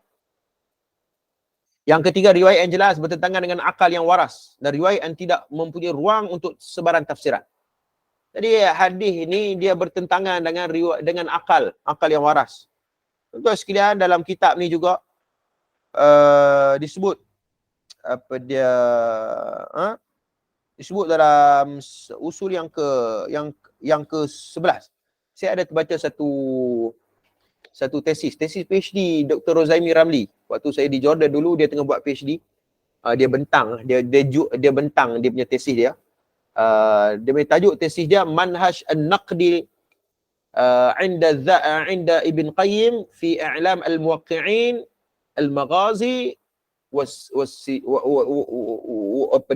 Yang ketiga, riwayat yang jelas bertentangan dengan akal yang waras dan riwayat yang tidak mempunyai ruang untuk sebaran tafsiran. Jadi hadis ini dia bertentangan dengan akal yang waras. Tuan sekalian, dalam kitab ni juga disebut apa dia disebut dalam usul yang ke-11. Saya ada terbaca satu tesis PhD Dr. Rozaimi Ramli. Waktu saya di Jordan dulu, dia tengah buat PhD. Dia bentang dia bentang dia punya tesis dia. Dia punya tajuk tesis dia Manhaj an-Naqdi inda Ibn Qayyim fi i'lam al-muwaqqi'in al-maghazi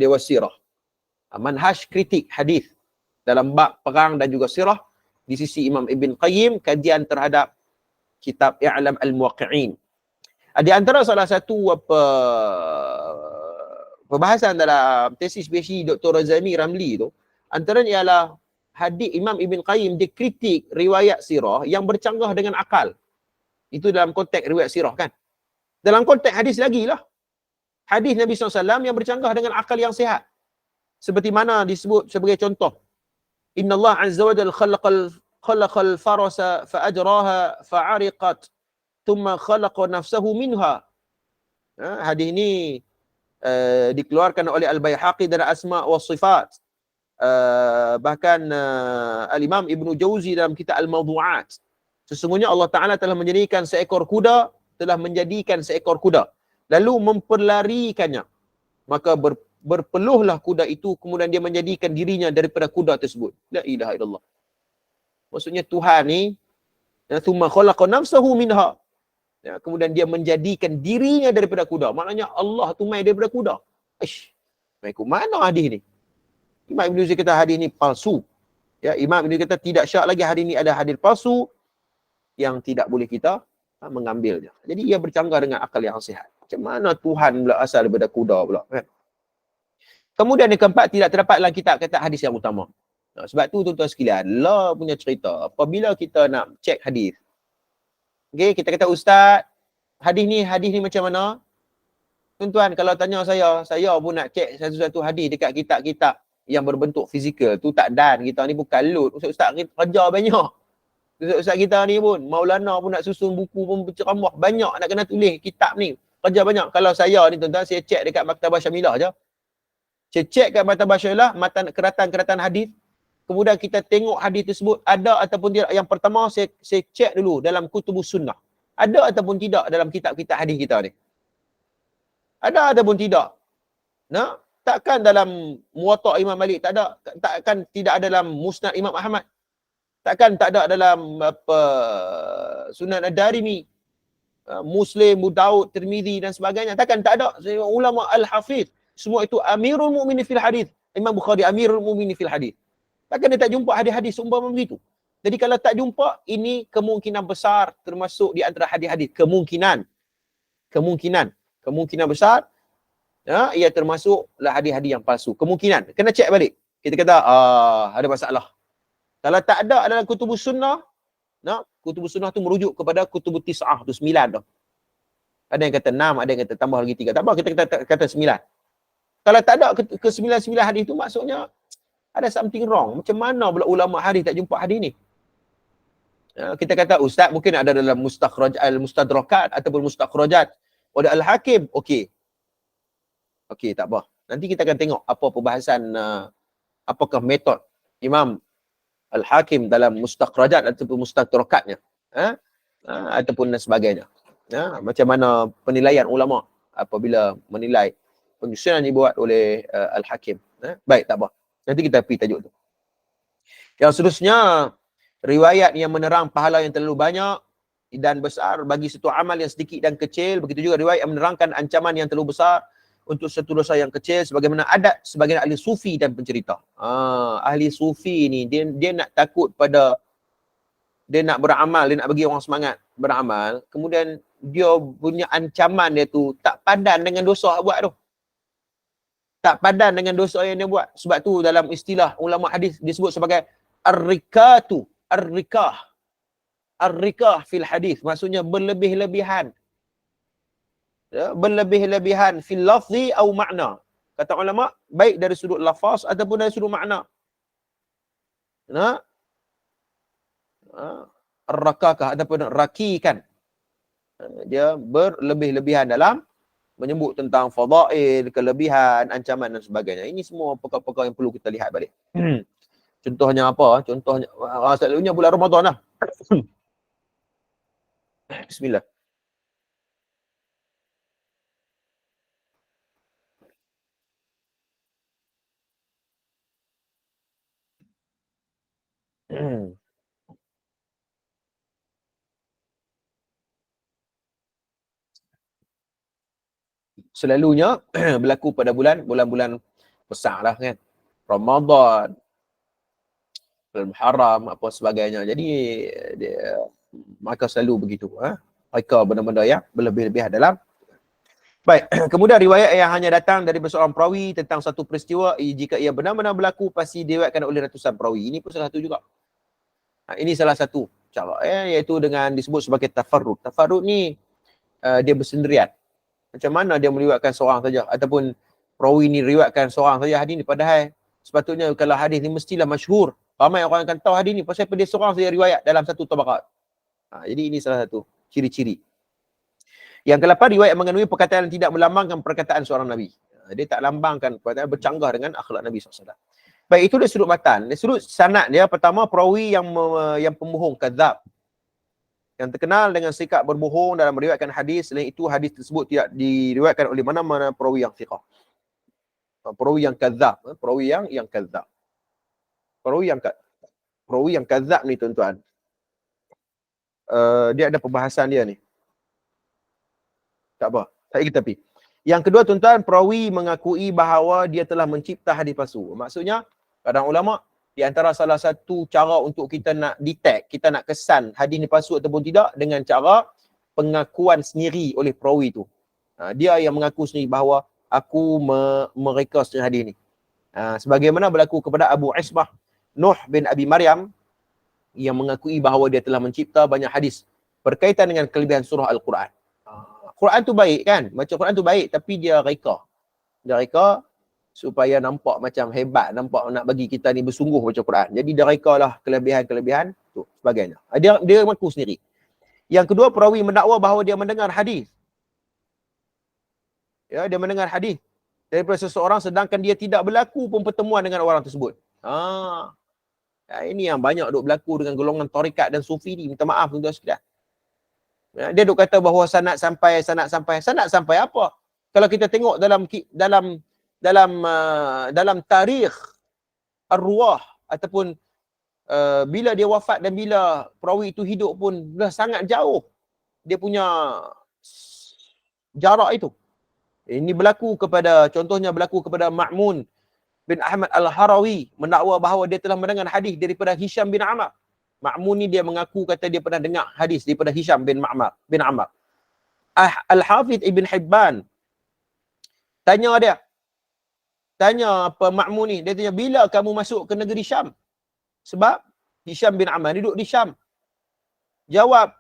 wasirah. Manhaj kritik hadis dalam bab perang dan juga sirah di sisi Imam Ibn Qayyim, kajian terhadap kitab I'lam al-Muwaqqi'in. Di antara salah satu perbahasan dalam tesis PhD Dr. Rozaimi Ramli tu, antaranya ialah hadis Imam Ibn Qayyim dia kritik riwayat sirah yang bercanggah dengan akal. Itu dalam konteks riwayat sirah kan. Dalam konteks hadis lagi lah. Hadis Nabi SAW yang bercanggah dengan akal yang sihat. Seperti mana disebut sebagai contoh. Inna Allah Azza wa Jalla khalaqal farasa fa'ajraha fa'ariqat thumma khalaqa nafsahu minha. Hadis ini dikeluarkan oleh Al-Baihaqi dalam Asma' wa Sifat. Bahkan Al-Imam Ibn Jauzi dalam kitab Al-Mawdu'at. Sesungguhnya Allah Ta'ala telah menjadikan seekor kuda, lalu memperlarikannya. Maka berpeluhlah kuda itu, kemudian dia menjadikan dirinya daripada kuda tersebut. La ilaha illallah. Maksudnya Tuhan ni, thumma khalaqa nafsahu minha. Kemudian dia menjadikan dirinya daripada kuda. Maknanya Allah tu mai daripada kuda. Mai ke mana hadis ni? Imam Ibn Jauzi kata hadis ni palsu. Imam Ibn Jauzi kata tidak syak lagi hadis ni ada hadis palsu yang tidak boleh kita mengambilnya. Jadi ia bercanggah dengan akal yang sihat. Macam mana Tuhan pula asal daripada kuda pula kan? Kemudian yang keempat, tidak terdapat dalam kitab kata hadis yang utama. Sebab tu tuan-tuan sekalian, Allah punya cerita, apabila kita nak cek hadis. Okey, kita kata ustaz, hadis ni macam mana? Tuan-tuan, kalau tanya saya pun nak cek satu-satu hadis dekat kitab-kitab yang berbentuk fizikal tu tak dan. Kita ni bukan load. Ustaz kita kerja banyak. Ustaz kita ni pun, Maulana pun nak susun buku pun berceramah. Banyak nak kena tulis kitab ni. Kerja banyak. Kalau saya ni tuan-tuan, saya cek dekat Maktabah Syamilah je. Saya cek kat Maktabah Syamilah, keratan-keratan hadis. Kemudian kita tengok hadis tersebut ada ataupun tidak. Yang pertama saya cek dulu dalam Kutubus Sunnah. Ada ataupun tidak dalam kitab-kitab hadis kita ni. Ada ataupun tidak. Takkan dalam Muwatta' Imam Malik tak ada. Takkan tidak ada dalam Musnad Imam Ahmad. Takkan tak ada dalam Sunan Ad-Darimi, Muslim, Abu Daud, Tirmizi dan sebagainya. Takkan tak ada. Ulama Al-Hafiz, semua itu Amirul Mukminin fil Hadis. Imam Bukhari Amirul Mukminin fil Hadis. Takkan dia tak jumpa hadis-hadis seumpama begitu. Jadi kalau tak jumpa, ini kemungkinan besar termasuk di antara hadis-hadis. Kemungkinan besar, ia termasuklah hadis-hadis yang palsu. Kemungkinan. Kena cek balik. Kita kata, ada masalah. Kalau tak ada dalam Kutubus Sunnah, Kutubus Sunnah tu merujuk kepada Kutubus Tis'ah tu, 9 tu. Ada yang kata 6, ada yang kata tambah lagi 3. Tak apa, kita kata 9. Kalau tak ada ke 9 hadis tu, maksudnya ada something wrong. Macam mana pula ulama hadis tak jumpa hadis ni? Kita kata ustaz mungkin ada dalam mustadrakat ataupun mustakhrajat oleh Al-Hakim. Okey, tak apa. Nanti kita akan tengok apa perbahasan apakah metod Imam Al-Hakim dalam mustakhrajat ataupun mustadrakatnya, ataupun dan sebagainya. Macam mana penilaian ulama apabila menilai penyusunan yang dibuat oleh Al-Hakim. Baik, tak apa. Nanti kita pergi tajuk tu. Yang seterusnya, riwayat yang menerang pahala yang terlalu banyak dan besar bagi satu amal yang sedikit dan kecil. Begitu juga riwayat yang menerangkan ancaman yang terlalu besar untuk satu dosa yang kecil, sebagaimana adat sebagian ahli sufi dan pencerita. Ahli sufi ni dia nak takut pada, dia nak beramal, dia nak bagi orang semangat beramal, kemudian dia punya ancaman dia tu tak padan dengan dosa yang buat tu. Tak padan dengan dosa yang dia buat. Sebab tu dalam istilah ulama hadis disebut sebagai ar-rikah fil hadis, maksudnya berlebih-lebihan. Berlebih-lebihan fil lafzi atau makna. Kata ulama, baik dari sudut lafaz ataupun dari sudut makna. Rakakah ataupun rakikan. Dia berlebih-lebihan dalam menyebut tentang fadail, kelebihan, ancaman dan sebagainya. Ini semua perkara-perkara yang perlu kita lihat balik. Contohnya apa? Contohnya selalunya bulan Ramadan lah. Bismillah. Selalunya berlaku pada bulan-bulan besar lah kan. Ramadan, bulan Muharram, apa sebagainya. Jadi maka selalu begitu. Mereka benda-benda yang berlebih-lebihan dalam. Baik, kemudian riwayat yang hanya datang dari seorang perawi tentang satu peristiwa, jika ia benar-benar berlaku pasti diriwayatkan oleh ratusan perawi. Ini pun salah satu juga. Ini salah satu cara, iaitu dengan disebut sebagai tafarrud. Tafarrud ni dia bersendirian. Macam mana dia meriwayatkan seorang saja, ataupun perawi ni riwayatkan seorang saja hadis ni, padahal sepatutnya kalau hadis ni mestilah masyhur. Ramai orang akan tahu hadis ni pasal dia seorang saja riwayat dalam satu tabaqat. Jadi ini salah satu ciri-ciri. Yang ke-8, riwayat mengandungi perkataan yang tidak melambangkan perkataan seorang Nabi. Dia tak lambangkan perkataan, bercanggah dengan akhlak Nabi SAW. Baik, itu dari sudut matan. Dari sudut sanad dia, pertama perawi yang pembohong, kadzab, yang terkenal dengan sikap berbohong dalam meriwayatkan hadis. Selain itu, hadis tersebut tidak diriwayatkan oleh mana-mana perawi yang thiqah. Perawi yang kadzab, perawi yang kadzab. Perawi yang kadzab ni tuan-tuan, dia ada perbahasan dia ni. Tak apa, kita pergi. Yang kedua tuan-tuan, perawi mengakui bahawa dia telah mencipta hadis palsu. Maksudnya, kadang ulama, di antara salah satu cara untuk kita nak detect, kita nak kesan hadis ni palsu ataupun tidak, dengan cara pengakuan sendiri oleh perawi tu. Dia yang mengaku sendiri bahawa aku mereka sendiri hadis ni. Sebagaimana berlaku kepada Abu Isbah Nuh bin Abi Maryam, yang mengakui bahawa dia telah mencipta banyak hadis berkaitan dengan kelebihan surah Al-Quran. Quran tu baik kan? Macam Quran tu baik, tapi dia reka. Dia reka supaya nampak macam hebat, nampak nak bagi kita ni bersungguh baca Quran. Jadi dia reka lah kelebihan-kelebihan tu sebagainya. Dia mengaku sendiri. Yang kedua, perawi mendakwa bahawa dia mendengar hadis. Ya, dia mendengar hadis daripada seseorang sedangkan dia tidak berlaku pun pertemuan dengan orang tersebut. Ini yang banyak duk berlaku dengan golongan tarikat dan sufi ni. Minta maaf tuan-tuan sekalian. Dia duk kata bahawa sanad sampai apa? Kalau kita tengok dalam tarikh ar-ruwah ataupun bila dia wafat dan bila perawi itu hidup pun dah sangat jauh dia punya jarak itu. Ini contohnya berlaku kepada Ma'mun bin Ahmad Al-Harawi, mendakwa bahawa dia telah mendengar hadis daripada Hisham bin Ammar. Ma'mun ni dia mengaku kata dia pernah dengar hadis daripada Hisham bin Ammar. Al-Hafidh Ibn Hibban tanya apa Ma'mun ni, dia tanya, bila kamu masuk ke negeri Syam? Sebab Hisham bin Ammar duduk di Syam. Jawab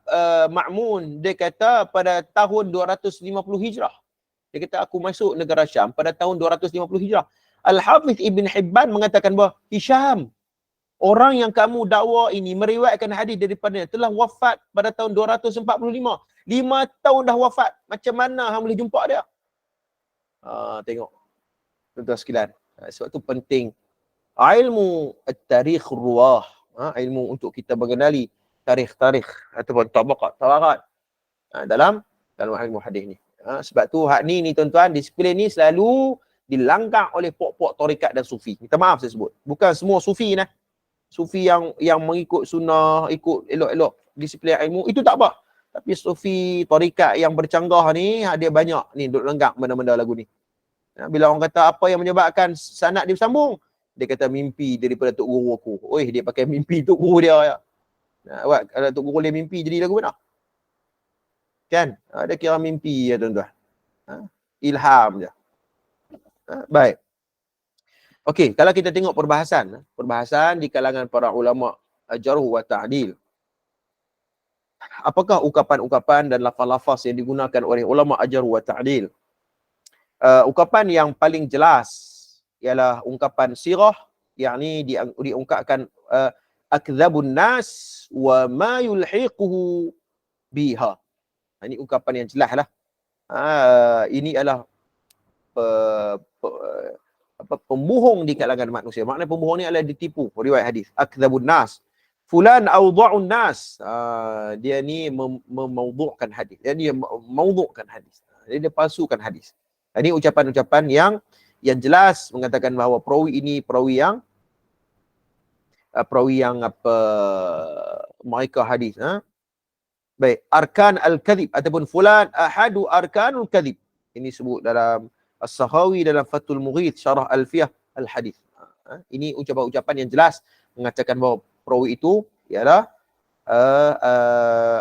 Ma'mun, dia kata pada tahun 250 Hijrah. Dia kata aku masuk negara Syam pada tahun 250 Hijrah. Al-Hafidh Ibn Hibban mengatakan bahawa Hisham Orang yang kamu dakwa ini meriwayatkan hadis daripadanya telah wafat pada tahun 245. 5 tahun dah wafat. Macam mana hang boleh jumpa dia? Tengok. Tuan-tuan sekalian. Sebab tu penting ilmu at-tarikh ruwah. Ilmu untuk kita mengenali tarikh-tarikh ataupun tabaqat dalam ilmu hadis ni. Sebab tu hak ni tuan-tuan, disiplin ni selalu dilanggar oleh pok-pok tarikat dan sufi. Minta maaf saya sebut. Bukan semua sufi nah. Sufi yang mengikut sunnah, ikut elok-elok disiplin ilmu, itu tak apa. Tapi sufi tarikat yang bercanggah ni, dia banyak ni duk lenggak benda-benda lagu ni. Bila orang kata apa yang menyebabkan sanad dia bersambung, dia kata mimpi daripada tok guru aku. Oi, dia pakai mimpi tok guru dia. Awak kalau tok guru dia mimpi jadi lagu mana? Kan? Dia kira mimpi ya tuan-tuan. Ilham je. Baik. Okey, kalau kita tengok perbahasan di kalangan para ulama jarh wa ta'dil. Apakah ukapan-ukapan dan lafaz-lafaz yang digunakan oleh ulama jarh wa ta'dil? Ukapan yang paling jelas ialah ungkapan sirah, yakni diungkapkan akdzabun nas wa ma yulhiquhu biha. Ini ungkapan yang jelas lah. Ini adalah pembohong di kalangan manusia. Maknanya pembohong ni adalah ditipu. Riwayat hadis. Akdzabun nas. Fulan awda'un nas. Dia ni memaudhu'kan hadis. Dia maudhu'kan hadis. Dia palsukan hadis. Ini ucapan-ucapan yang jelas mengatakan bahawa perawi ini perawi yang mereka hadis. Baik, arkan al-kadhib ataupun fulan ahadu arkanul kadhib. Ini sebut dalam As-Sakhawi dalam Fathul Mughith syarah Alfiyah al-Hadis. Ini ucapan-ucapan yang jelas mengatakan bahawa perawi itu ialah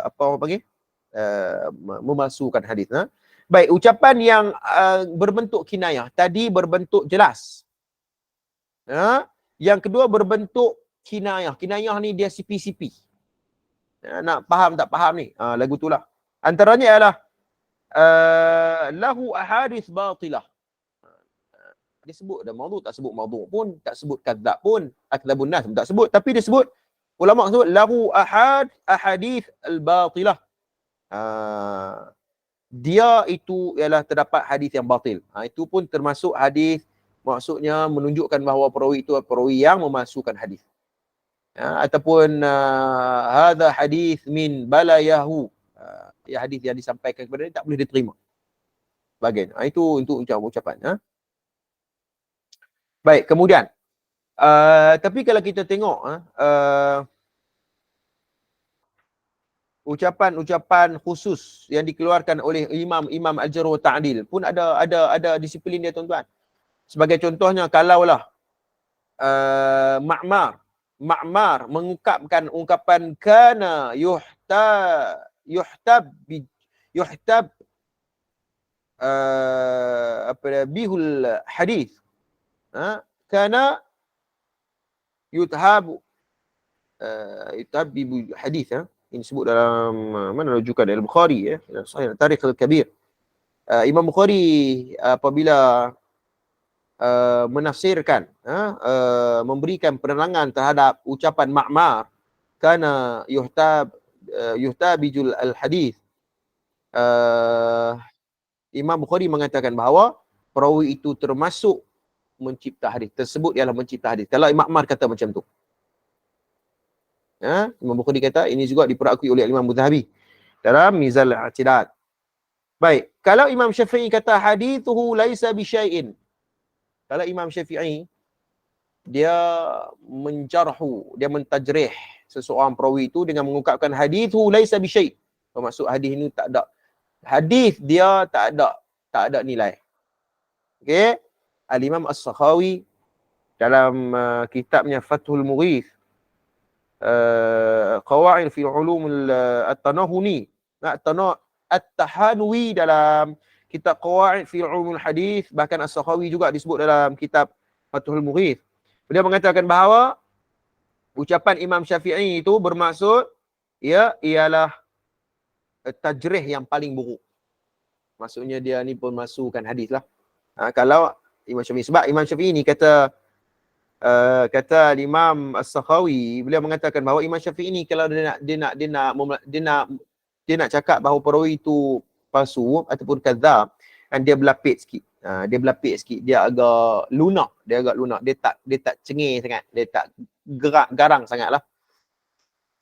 apa orang panggil? Memalsukan hadis. Baik, ucapan yang berbentuk kinayah. Tadi berbentuk jelas. Yang kedua berbentuk kinayah. Kinayah ni dia sipi-sipi. Nak faham tak faham ni? Lagu tu lah. Antaranya ialah lahu ahadith batilah. Dia sebut dah maudhu, tak sebut maudhu pun, tak sebut kadzab pun, akdzabun nas pun tak sebut, tapi dia sebut, ulama sebut lahu ahadith al-batilah. Dia itu ialah terdapat hadis yang batil. Itu pun termasuk hadis, maksudnya menunjukkan bahawa perawi itu perawi yang memalsukan hadis. Ataupun hadza hadis min balayahu. Ya, hadis yang disampaikan kepada dia tak boleh diterima. Bagian. Itu untuk ucapan. Baik, kemudian tapi kalau kita tengok ucapan-ucapan khusus yang dikeluarkan oleh imam al-jarh wa ta'dil pun ada disiplin dia tuan-tuan. Sebagai contohnya kalaulah Ma'mar mengungkapkan ungkapan kana yuhtab bihul hadis. Kana yuthab bihul hadis. Ini sebut dalam mana rujukan Al-Bukhari dalam Sahih Tarikh Al-Kabir. Imam Bukhari apabila menafsirkan memberikan penerangan terhadap ucapan Ma'mar kana yuhtabijul al-hadis, Imam Bukhari mengatakan bahawa perawi itu termasuk mencipta hadis. Tersebut ialah mencipta hadis. Kalau Imam Ma'mar kata macam tu. Imam Bukhari kata ini juga diperakui oleh Imam Mudzahabi dalam Mizan al-I'tidal. Baik, kalau Imam Syafi'i kata hadithuhu laisa bi syai'in. Kalau Imam Syafi'i dia menjarhu, dia mentajrih seseorang perawi itu dengan mengungkapkan hadithu laisa bi syai'. Bermaksud hadis ini tak ada. Hadis dia tak ada nilai. Okey. Al-Imam As-Sakhawi dalam kitabnya Fathul Mughith qawaid fi ulum at-tanahuni at-tahanwi dalam kitab qawaid fi ulumul hadis, bahkan As-Sakhawi juga disebut dalam kitab Fathul Mughith. Beliau mengatakan bahawa ucapan Imam Syafi'i itu bermaksud ialah tajrih yang paling buruk. Maksudnya dia ni pun masukkan hadis lah. Kalau Imam Syafi'i, sebab Imam Syafi'i ni kata kata Imam As-Sakhawi, beliau mengatakan bahawa Imam Syafi'i ni kalau dia nak cakap bahawa perawi itu palsu ataupun kadzab, dan dia berlapis sikit. Dia agak lunak, dia tak cengih sangat, dia tak garang sangatlah.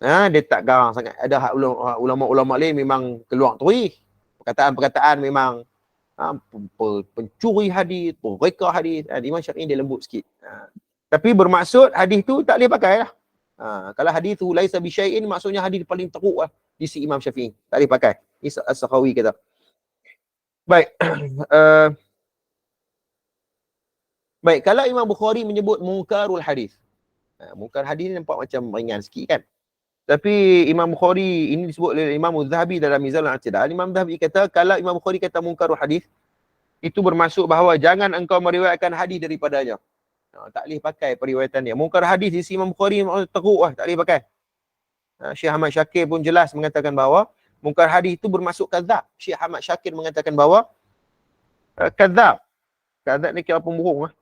Dia tak garang sangat. Ada ulama-ulama lain memang keluar terus. Perkataan-perkataan memang pencuri hadis, mereka hadis. Imam Syafi'i dia lembut sikit. Tapi bermaksud hadis tu tak boleh pakai lah. Kalau hadis tu laisa bi syai'in, maksudnya hadis paling teruk lah di si Imam Syafi'i. Tak boleh pakai. Ini As-Sakhawi kata. Baik. Baik, kalau Imam Bukhari menyebut munkarul hadis. Munkar hadis ni nampak macam ringan sikit kan. Tapi Imam Bukhari ini disebut oleh Imam Az-Zahabi dalam Mizan al-I'tidal. Imam Az-Zahabi kata kalau Imam Bukhari kata munkarul hadis, itu bermaksud bahawa jangan engkau meriwayatkan hadis daripadanya. Tak boleh pakai periwayatan dia. Munkar hadis di Imam Bukhari teruk lah, tak boleh pakai. Syekh Ahmad Syakir pun jelas mengatakan bahawa munkar hadis itu bermaksud kadzab. Syekh Ahmad Syakir mengatakan bahawa kadzab. Kadzab ni kira pembohong lah.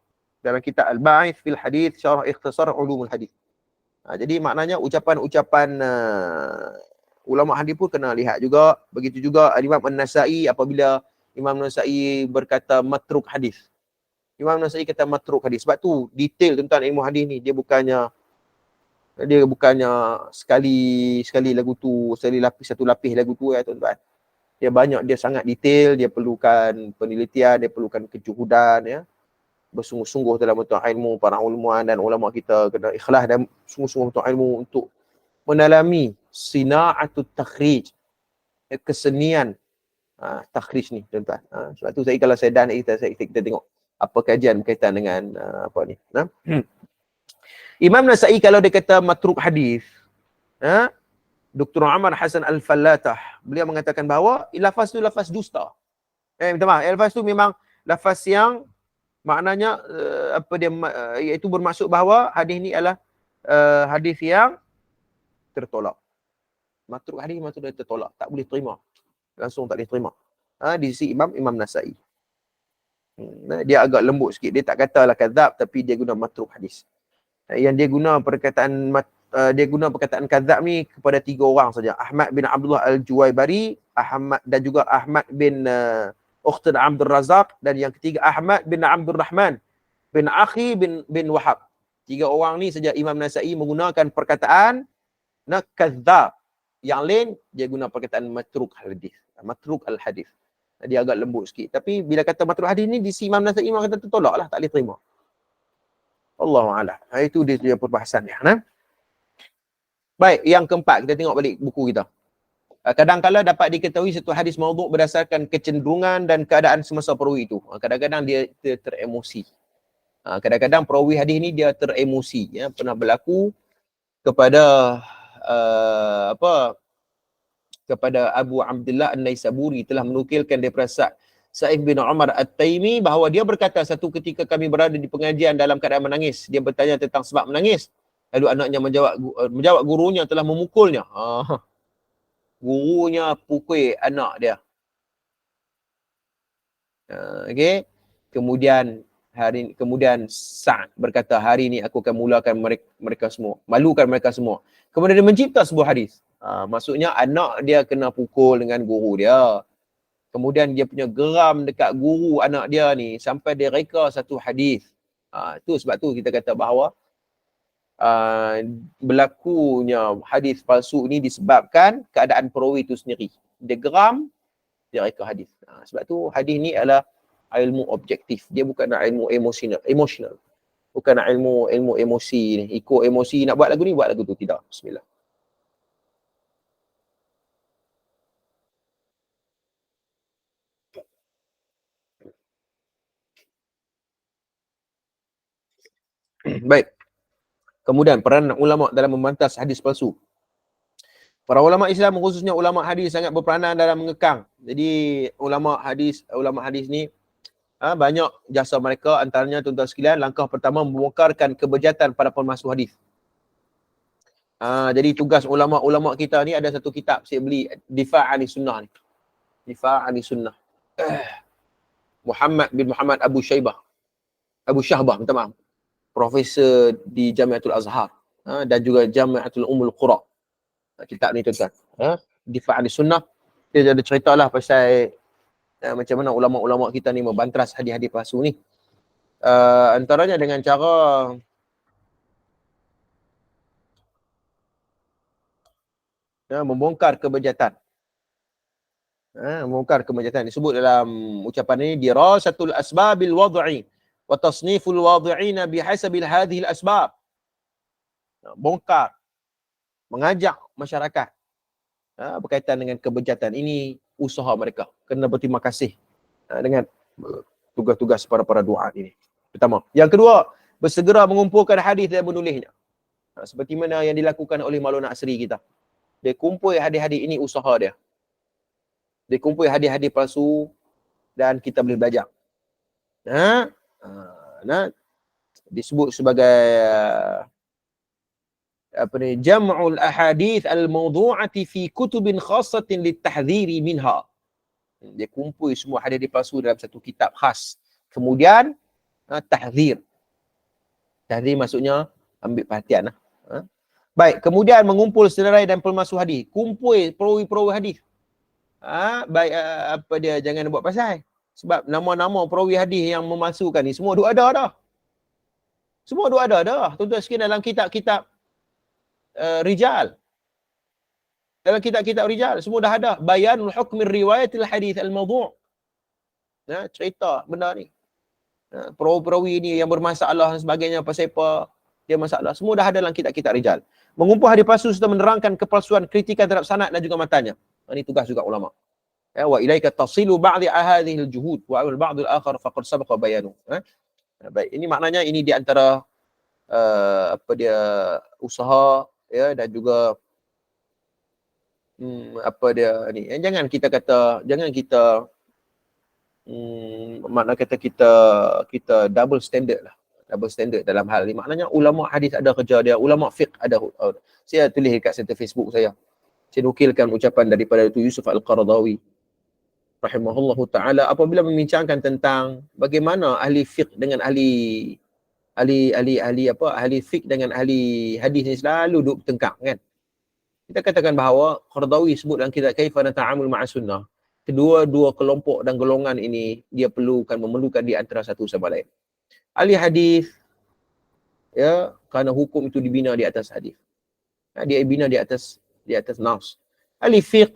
Dalam kitab Al-Ba'ith fil Hadith Syarah Ikhtisar Ulumul Hadith. Jadi maknanya ucapan-ucapan ulama hadis pun kena lihat juga. Begitu juga Imam An-Nasa'i, apabila Imam An-Nasa'i berkata matruk hadis. Imam An-Nasa'i kata matruk hadis. Sebab tu detail tentang ilmu hadis ni dia bukannya sekali lagu tu, satu lapis lagu tu ya tuan-tuan. Dia sangat detail, dia perlukan penelitian, dia perlukan kejuhudan ya. Bersungguh-sungguh dalam bentuk ilmu. Para ulama dan ulama kita kena ikhlas dan sungguh-sungguh bentuk ilmu untuk mendalami sina'atut takhrij, kesenian takhrij ni tuan-tuan. Sebab tu kalau saya dah kita tengok apa kajian berkaitan dengan apa ni. Imam Nasa'i kalau dia kata matruk hadis, Dr. Amar Hasan Al-Fallatah, beliau mengatakan bahawa lafaz tu lafaz dusta. Minta maaf, lafaz tu memang lafaz yang maknanya iaitu bermaksud bahawa hadis ni adalah hadis yang tertolak. Matruk hadis maksud dia tertolak, tak boleh terima. Langsung tak boleh terima. Di sisi Imam Nasa'i. Dia agak lembut sikit. Dia tak katalah kadzab, tapi dia guna matruk hadis. Yang dia guna perkataan kadzab ni kepada 3 orang saja. Ahmad bin Abdullah Al-Juwaybari, Ahmad dan juga Ahmad bin Ukhtan Abdul Razak, dan yang ketiga Ahmad bin Abdul Rahman bin Akhi bin Wahab. 3 orang ni saja Imam Nasa'i menggunakan perkataan kadzab. Yang lain dia guna perkataan matruk hadis. Matruk al-hadis. Dia agak lembut sikit. Tapi bila kata matruk hadis ni di si Imam Nasa'i memang kata tertolak lah, tak boleh terima. Allahu a'lam. Itu dia perbahasan dia. Baik, yang keempat kita tengok balik buku kita. Kadang-kadang dapat diketahui satu hadis maudhu' berdasarkan kecenderungan dan keadaan semasa perawi itu. Kadang-kadang dia teremosi. Kadang-kadang perawi hadis ni dia teremosi. Ya. Pernah berlaku kepada kepada Abu Abdullah An-Naisaburi, telah menukilkan daripada Sa'id bin Umar At-Taimi bahawa dia berkata, satu ketika kami berada di pengajian dalam keadaan menangis. Dia bertanya tentang sebab menangis. Lalu anaknya menjawab gurunya telah memukulnya. Gurunya pukul anak dia. Okey. Kemudian Sa'd berkata, hari ini aku akan mulakan mereka semua, malukan mereka semua. Kemudian dia mencipta sebuah hadis. Maksudnya anak dia kena pukul dengan guru dia. Kemudian dia punya geram dekat guru anak dia ni sampai dia reka satu hadis. Tu sebab tu kita kata bahawa berlakunya hadis palsu ni disebabkan keadaan perawi itu sendiri. Dia geram, dia reka hadis. Sebab tu hadis ni adalah ilmu objektif. Dia bukan ilmu emosional. Bukan ilmu emosi ni. Ikut emosi nak buat lagu ni, buat lagu tu. Tidak. Bismillah. Baik. Kemudian peranan ulama dalam membantas hadis palsu. Para ulama Islam, khususnya ulama hadis, sangat berperanan dalam mengekang. Jadi ulama hadis ni banyak jasa mereka. Antaranya tuan-tuan sekalian, langkah pertama membongkarkan kebejatan pada pemalsu hadis. Jadi tugas ulama-ulama kita ni, ada satu kitab saya beli, Difa'ani Sunnah ni. Difa'ani Sunnah. Muhammad bin Muhammad Abu Syahbah, minta maaf. profesor di Jamiatul Azhar dan juga Jamiatul Ummul Qura. Kitab ni tuan-tuan. Difa' al-Sunnah. Dia ada ceritalah pasal macam mana ulama-ulama kita ni membantras hadis-hadis palsu ni. Antaranya dengan cara membongkar kebejatan. Membongkar kebejatan. Disebut dalam ucapan ini, dirasatul asbabil wad'i wa tasniful wadi'ina bihasabil hadhil asbab. Bongkar, mengajak masyarakat berkaitan dengan kebejatan. Ini usaha mereka. Kena berterima kasih dengan tugas-tugas para duat ini. Pertama. Yang kedua, bersegera mengumpulkan hadis dan menulisnya. Seperti mana yang dilakukan oleh Maulana Asri kita. Dia kumpul hadis-hadis, ini usaha dia. Dia kumpul hadis-hadis palsu dan kita boleh belajar. Disebut sebagai jam'ul ahadith al-mawdu'ati fi kutubin khassatin litahdhiri minha. Dia kumpul semua hadis palsu dalam satu kitab khas. Kemudian tahdhir. Tahdhir maksudnya ambil perhatian. Baik, kemudian mengumpul senarai dan pemalsu hadis. Kumpul perawi-perawi hadis. Jangan buat pasal. Sebab nama-nama perawi hadis yang memalsukan ni semua duk ada dah. Semua duk ada dah. Tuan-tuan sekalian, dalam kitab-kitab rijal. Dalam kitab-kitab rijal semua dah ada bayanul hukmi riwayatil hadis al-mawdu'. Cerita benda ni. Perawi-perawi ni yang bermasalah dan sebagainya, pasal apa dia masalah, semua dah ada dalam kitab-kitab rijal. Mengumpul hadis palsu serta menerangkan kepalsuan, kritikan terhadap sanad dan juga matanya. Ini tugas juga ulama. Wa ilaika tasilu ba'di hadhihi al-juhud wa al-ba'd al-akhar faqad sabaqa bayanu. Baik, ini maknanya ini di antara usaha dan juga jangan kita kata, makna kata kita double standard lah. Double standard dalam hal ni. Maknanya ulama hadis ada kerja dia, ulama fiqh ada. Saya tulis dekat center Facebook saya. Saya nukilkan ucapan daripada Datuk Yusuf Al-Qaradawi rahimahullahu taala apabila membincangkan tentang bagaimana ahli fiqh dengan ahli fiqh dengan ahli hadis ni selalu duk bertengkar kan. Kita katakan bahawa Qaradawi sebut dalam kitab Kaifa Nata'amul Ma'as Sunnah, kedua-dua kelompok dan golongan ini dia memerlukan di antara satu sama lain. Ahli hadis kerana hukum itu dibina di atas hadis. Dia bina di atas nas. Ahli fiqh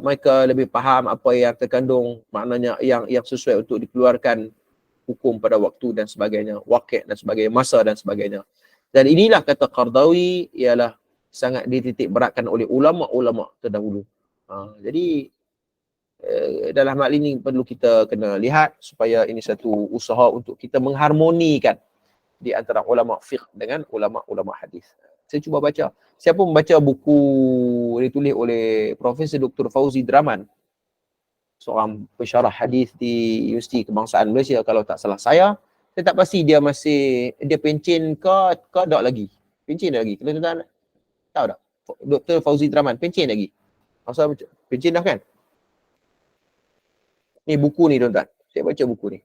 mereka lebih faham apa yang terkandung, maknanya yang sesuai untuk dikeluarkan hukum pada waktu dan sebagainya, waqi' dan sebagainya, masa dan sebagainya. Dan inilah kata Qaradawi ialah sangat dititik beratkan oleh ulama-ulama terdahulu. Jadi dalam hal ini perlu kita kena lihat supaya ini satu usaha untuk kita mengharmonikan di antara ulama fiqh dengan ulama hadis. Saya cuba baca. Siapa membaca buku ditulis oleh Profesor Dr. Fauzi Draman, seorang pensyarah hadis di Universiti Kebangsaan Malaysia, kalau tak salah saya tak pasti dia pencen ke tak lagi. Pencen lagi. Kalau tuan-tuan tahu tak? Dr. Fauzi Draman pencen lagi. Masa pencen dah kan? Ni buku ni tuan-tuan. Saya baca buku ni.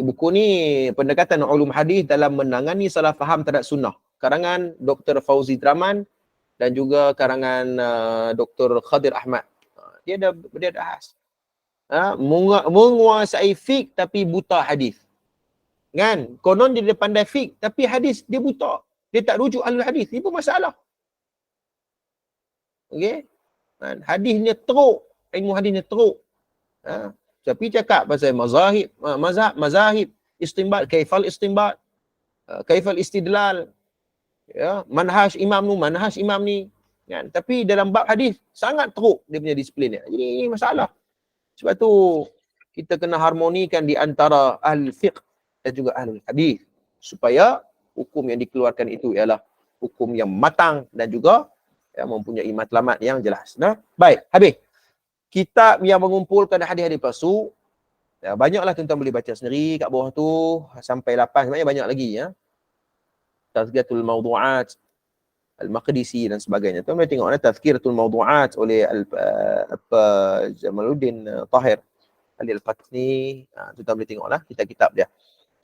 Buku ni pendekatan ulum hadis dalam menangani salah faham terhadap sunnah. Karangan Dr. Fauzi Draman dan juga karangan Dr. Khadir Ahmad. Dia ada bahas. Menguasai fiqh tapi buta hadis. Kan? Konon dia pandai fiqh tapi hadis dia buta. Dia tak rujuk ahli hadis. Ini pun masalah. Okey? Hadisnya teruk. Ilmu hadisnya teruk. Tapi cakap pasal mazahib, istinbat, kaifal istinbat, kaifal istidlal, manhaj imam ni kan. Tapi dalam bab hadis sangat teruk dia punya disiplin dia. Jadi ini masalah. Sebab tu kita kena harmonikan di antara ahli fiqh dan juga ahli hadis supaya hukum yang dikeluarkan itu ialah hukum yang matang dan juga mempunyai matlamat yang jelas. Baik, habis. Kitab yang mengumpulkan hadis-hadis palsu, banyaklah tuan-tuan boleh baca sendiri kat bawah tu sampai 8, sebenarnya banyak lagi Tazkiyatul Mawdu'at Al-Maqdisi dan sebagainya. Tuan boleh tengok Tazkiratul Mawdu'at oleh Jamaluddin Tahir Al-Fatni. Tuan boleh tengoklah kitab-kitab dia.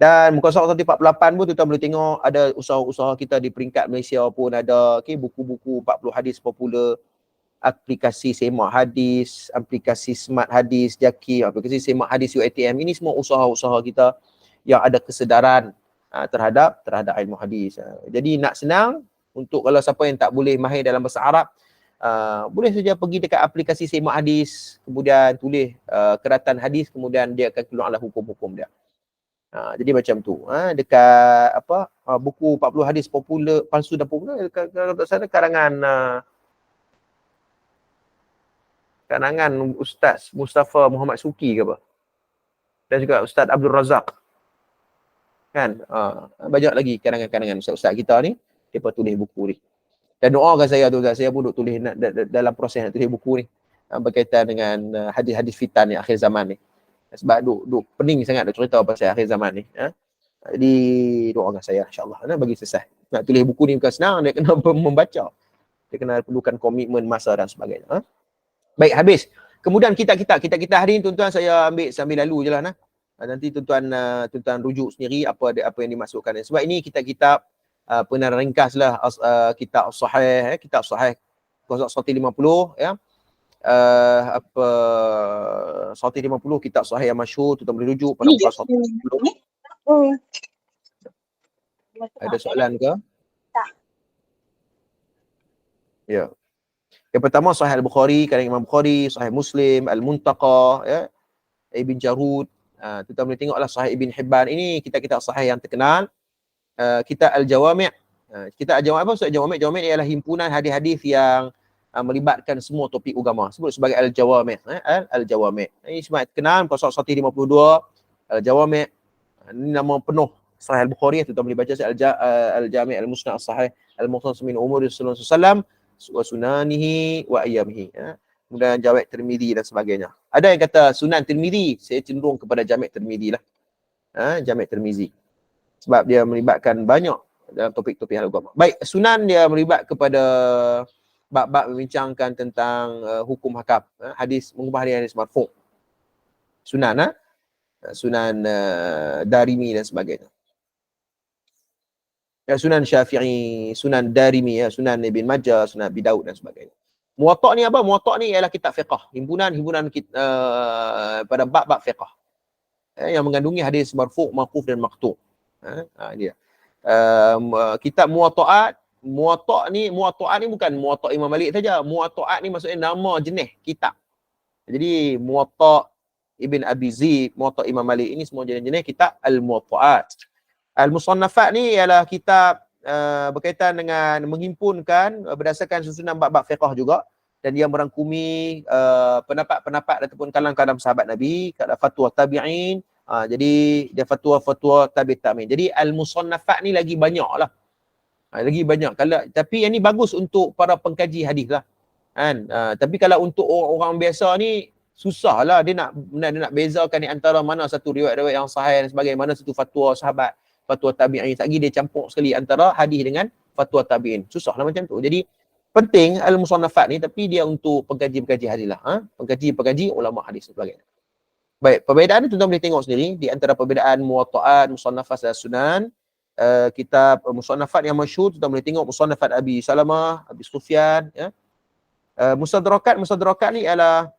Dan muka surat 148 pun tuan boleh tengok ada usaha-usaha kita di peringkat Malaysia pun ada buku-buku 40 hadis popular, aplikasi semak hadis, aplikasi smart hadis, Jaki, aplikasi semak hadis UiTM. Ini semua usaha-usaha kita yang ada kesedaran terhadap ilmu hadis. Jadi nak senang untuk kalau siapa yang tak boleh mahir dalam bahasa Arab, boleh saja pergi dekat aplikasi semak hadis, kemudian tulis keratan hadis, kemudian dia akan keluarlah hukum-hukum dia. Jadi macam tu. Dekat buku 40 hadis popular, palsu dan popular, kalau tak salah karangan Ustaz Mustafa Muhammad Suki ke apa. Dan juga Ustaz Abdul Razak. Kan? Banyak lagi karangan-karangan ustaz-ustaz kita ni, depa tulis buku ni. Dan doakan saya tu, saya pun duk tulis dalam proses nak tulis buku ni berkaitan dengan hadis-hadis fitan ni akhir zaman ni. Sebab duk pening sangat nak cerita pasal akhir zaman ni. Jadi doakan saya insya-Allah bagi selesai. Nak tulis buku ni bukan senang, dia kena membaca. Dia kena perlukan komitmen masa dan sebagainya. Baik, habis. Kemudian kitab-kitab hari ni tuan-tuan saya ambil sambil lalu je lah. Nanti tuan-tuan rujuk sendiri apa yang dimasukkan. Sebab ini kitab-kitab penerang ringkas lah, kitab sahih, kitab sahih 150 ya. 150 kitab sahih yang masyhur, tuan boleh rujuk pada muka 150. Ada soalan ke? Tak. Ya. Yang pertama Sahih Al-Bukhari, karangan Imam Bukhari, Sahih Muslim, Al-Muntaqa, ya. Ibn Jarud, tuan boleh tengoklah Sahih Ibn Hibban. Ini kitab-kitab sahih yang terkenal. Kitab Al-Jawami'. Kitab Al-Jawami' apa? Jawami' ialah himpunan hadis-hadis yang melibatkan semua topik agama. Sebut sebagai Al-Jawami'. Al-Jawami'. Ini semua terkenal, pasal 152, Al-Jawami'. Ini nama penuh Sahih Al-Bukhari, tuan boleh baca Al-Jami' Al-Musnad As-Sahih Al-Mukhtasar min Umur Rasulullah SAW wa sunanihi wa ayyamihi. Kemudian Jami' Tirmizi dan sebagainya. Ada yang kata Sunan Tirmizi, saya cenderung kepada Jami' Tirmizi lah. Jami' Tirmizi. Sebab dia melibatkan banyak dalam topik-topik agama. Baik, Sunan dia melibat kepada bab-bab membincangkan tentang hukum hakam, hadis, mengubah hadis marfu'. Sunan, Sunan Darimi dan sebagainya. Sunan Syafi'i, Sunan Darimi, Sunan Ibn Majah, Sunan Abi Daud dan sebagainya. Muwatta' ni apa? Muwatta' ni ialah kitab fiqh, himpunan pada bab-bab fiqh yang mengandungi hadis marfu', maquf dan maqtu'. Dia. Kitab Muwatta'at, Muwatta' ni bukan Muwatta' Imam Malik saja. Muwatta'at ni maksudnya nama jenis kitab. Jadi Muwatta' Ibn Abi Zaid, Muwatta' Imam Malik, ini semua jenis-jenis kitab Al-Muwatta'at. Al-Musannafat ni ialah kitab berkaitan dengan menghimpunkan berdasarkan susunan bab-bab fiqh juga, dan dia merangkumi pendapat-pendapat ataupun kalam-kalam sahabat Nabi, fatwa tabi'in. Jadi dia fatwa-fatwa tabi'in. Jadi Al-Musannafat ni lagi banyak lah. Lagi banyak. Tapi yang ni bagus untuk para pengkaji hadis lah. Kan? Tapi kalau untuk orang biasa ni susah lah dia nak bezakan ni antara mana satu riwayat-riwayat yang sahih dan sebagainya, mana satu fatwa sahabat, fatwa tabi'in. Lagi dia campur sekali antara hadis dengan fatwa tabi'in. Susah lah macam tu. Jadi penting Al-Musannafat ni, tapi dia untuk pengkaji-pengkaji hadis lah. Pengkaji ulama hadis dan sebagainya. Baik, perbezaan ni tuan-tuan boleh tengok sendiri di antara perbezaan Muwatta'at, Musannafat dan Sunan. Kitab Musannafat yang masyhur tuan boleh tengok Musannafat Abi Salamah, Abi Sufyan, ya. Mustadrakat ni ialah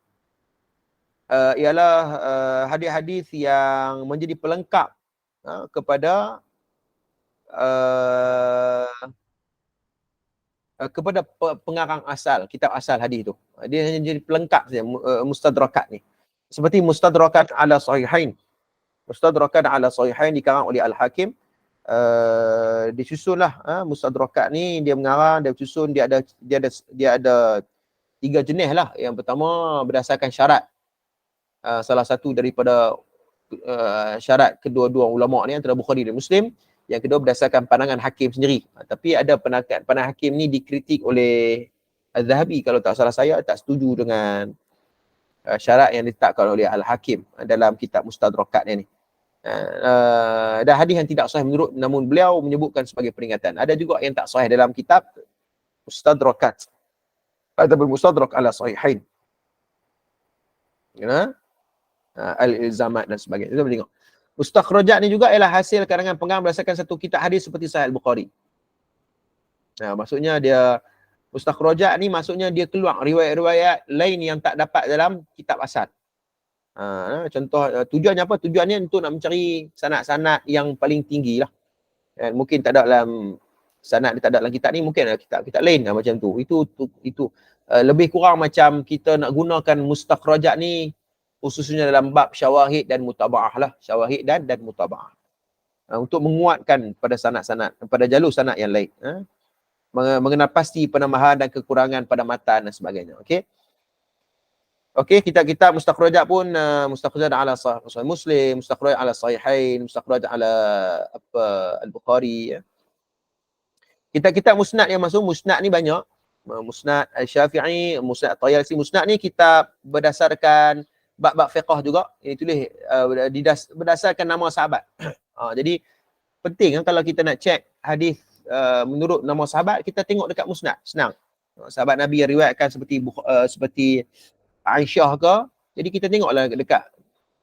hadis-hadis yang menjadi pelengkap kepada pengarang asal, kitab asal hadis tu. Dia hanya jadi pelengkap saja, mustadrakat ni. Seperti Mustadrakat ala Sahihain. Mustadrakat ala Sahihain dikarang oleh Al-Hakim. Disusunlah Mustadrakat ni, dia mengarang, dia susun, dia ada 3 jenis lah. Yang pertama berdasarkan syarat. Salah satu daripada syarat kedua-dua ulama ni antara Bukhari dan Muslim. Yang kedua berdasarkan pandangan hakim sendiri. Tapi ada pandangan hakim ni dikritik oleh Az-Zahabi, kalau tak salah saya tak setuju dengan syarat yang ditetapkan oleh Al-Hakim dalam kitab Mustadrakat ni. Ada hadis yang tidak sahih menurut, namun beliau menyebutkan sebagai peringatan. Ada juga yang tak sahih dalam kitab Mustadrakat ataupun Mustadrak ala Sahihain. Al-Ilzamat dan sebagainya. Kita boleh tengok. Mustakhrajat ni juga ialah hasil karangan pengarang berdasarkan satu kitab hadis seperti Sahih Al-Bukhari. Nah, maksudnya dia mustakhrajat ni maksudnya dia keluar riwayat-riwayat lain yang tak dapat dalam kitab asal. Contoh tujuannya apa? Tujuannya untuk nak mencari sanad-sanad yang paling tinggi lah. Mungkin tak ada dalam sanad, dia tak ada dalam kitab ni, mungkin ada kitab lain lah macam tu. Itu lebih kurang macam kita nak gunakan mustakhrajat ni khususnya dalam bab syawahid dan mutaba'ah lah. Syawahid dan mutaba'ah. Untuk menguatkan pada sanad-sanad, pada jalur sanad yang lain. Mengenal pasti penambahan dan kekurangan pada matan dan sebagainya. Okey. Okey, kitab-kitab mustakhrajat pun mustakhrajat ala Sahih Muslim, mustakhrajat ala Sahihain, mustakhrajat ala Al-Bukhari. Kitab-kitab musnad yang masuk, musnad ni banyak. Musnad Al-Syafi'i, musnad At-Tayalisi. Musnad ni kitab berdasarkan bab-bab fiqh juga. Ini tulis berdasarkan nama sahabat. Jadi penting kalau kita nak cek hadis menurut nama sahabat, kita tengok dekat musnad, senang. Sahabat Nabi yang riwayatkan seperti Aisyah ke, jadi kita tengoklah dekat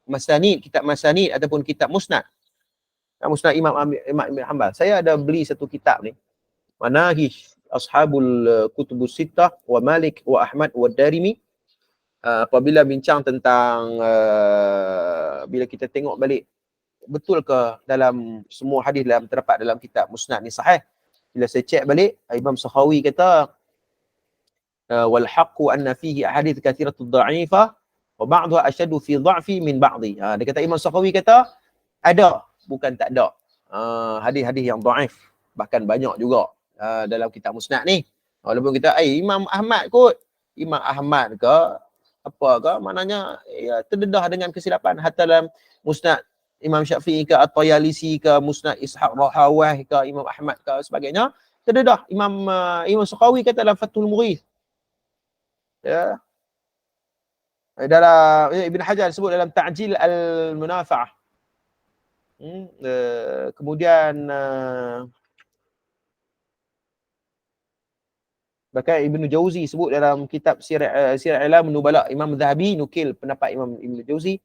masanid, kitab masanid ataupun kitab musnad. Musnad Imam Ibn Hanbal. Saya ada beli satu kitab ni. Manahij Ashabul Kutubus Sittah wa Malik wa Ahmad wa Darimi. Apabila bincang tentang bila kita tengok balik betul ke dalam semua hadis dalam terdapat dalam kitab musnad ni sahih. Bila saya cek balik, Imam Sakhawi kata wal haqqu anna fihi ahadith kathiratud dha'ifah wa ba'dha ashaddu fi dha'fi min ba'dhi. Dia kata Imam Sakhawi kata ada, bukan tak ada. Hadis-hadis yang dhaif, bahkan banyak juga dalam kitab musnad ni. Walaupun kita Imam Ahmad kot, Imam Ahmad ke apa ke, maknanya ya, terdedah dengan kesilapan. Hatta dalam musnad Imam Syafi'i ke At-Tayalisi ke musnad Ishaq Rahawah ke Imam Ahmad ke sebagainya, terdedah. Imam Sakhawi kata dalam Fathul Mughith, ya, dalam Ibn Hajar sebut dalam Ta'jil Al-Munafa'ah. Kemudian bahkan Ibn Jauzi sebut dalam kitab Sirah A'lam Nubala. Imam Zahabi nukil pendapat Imam Ibn Jauzi.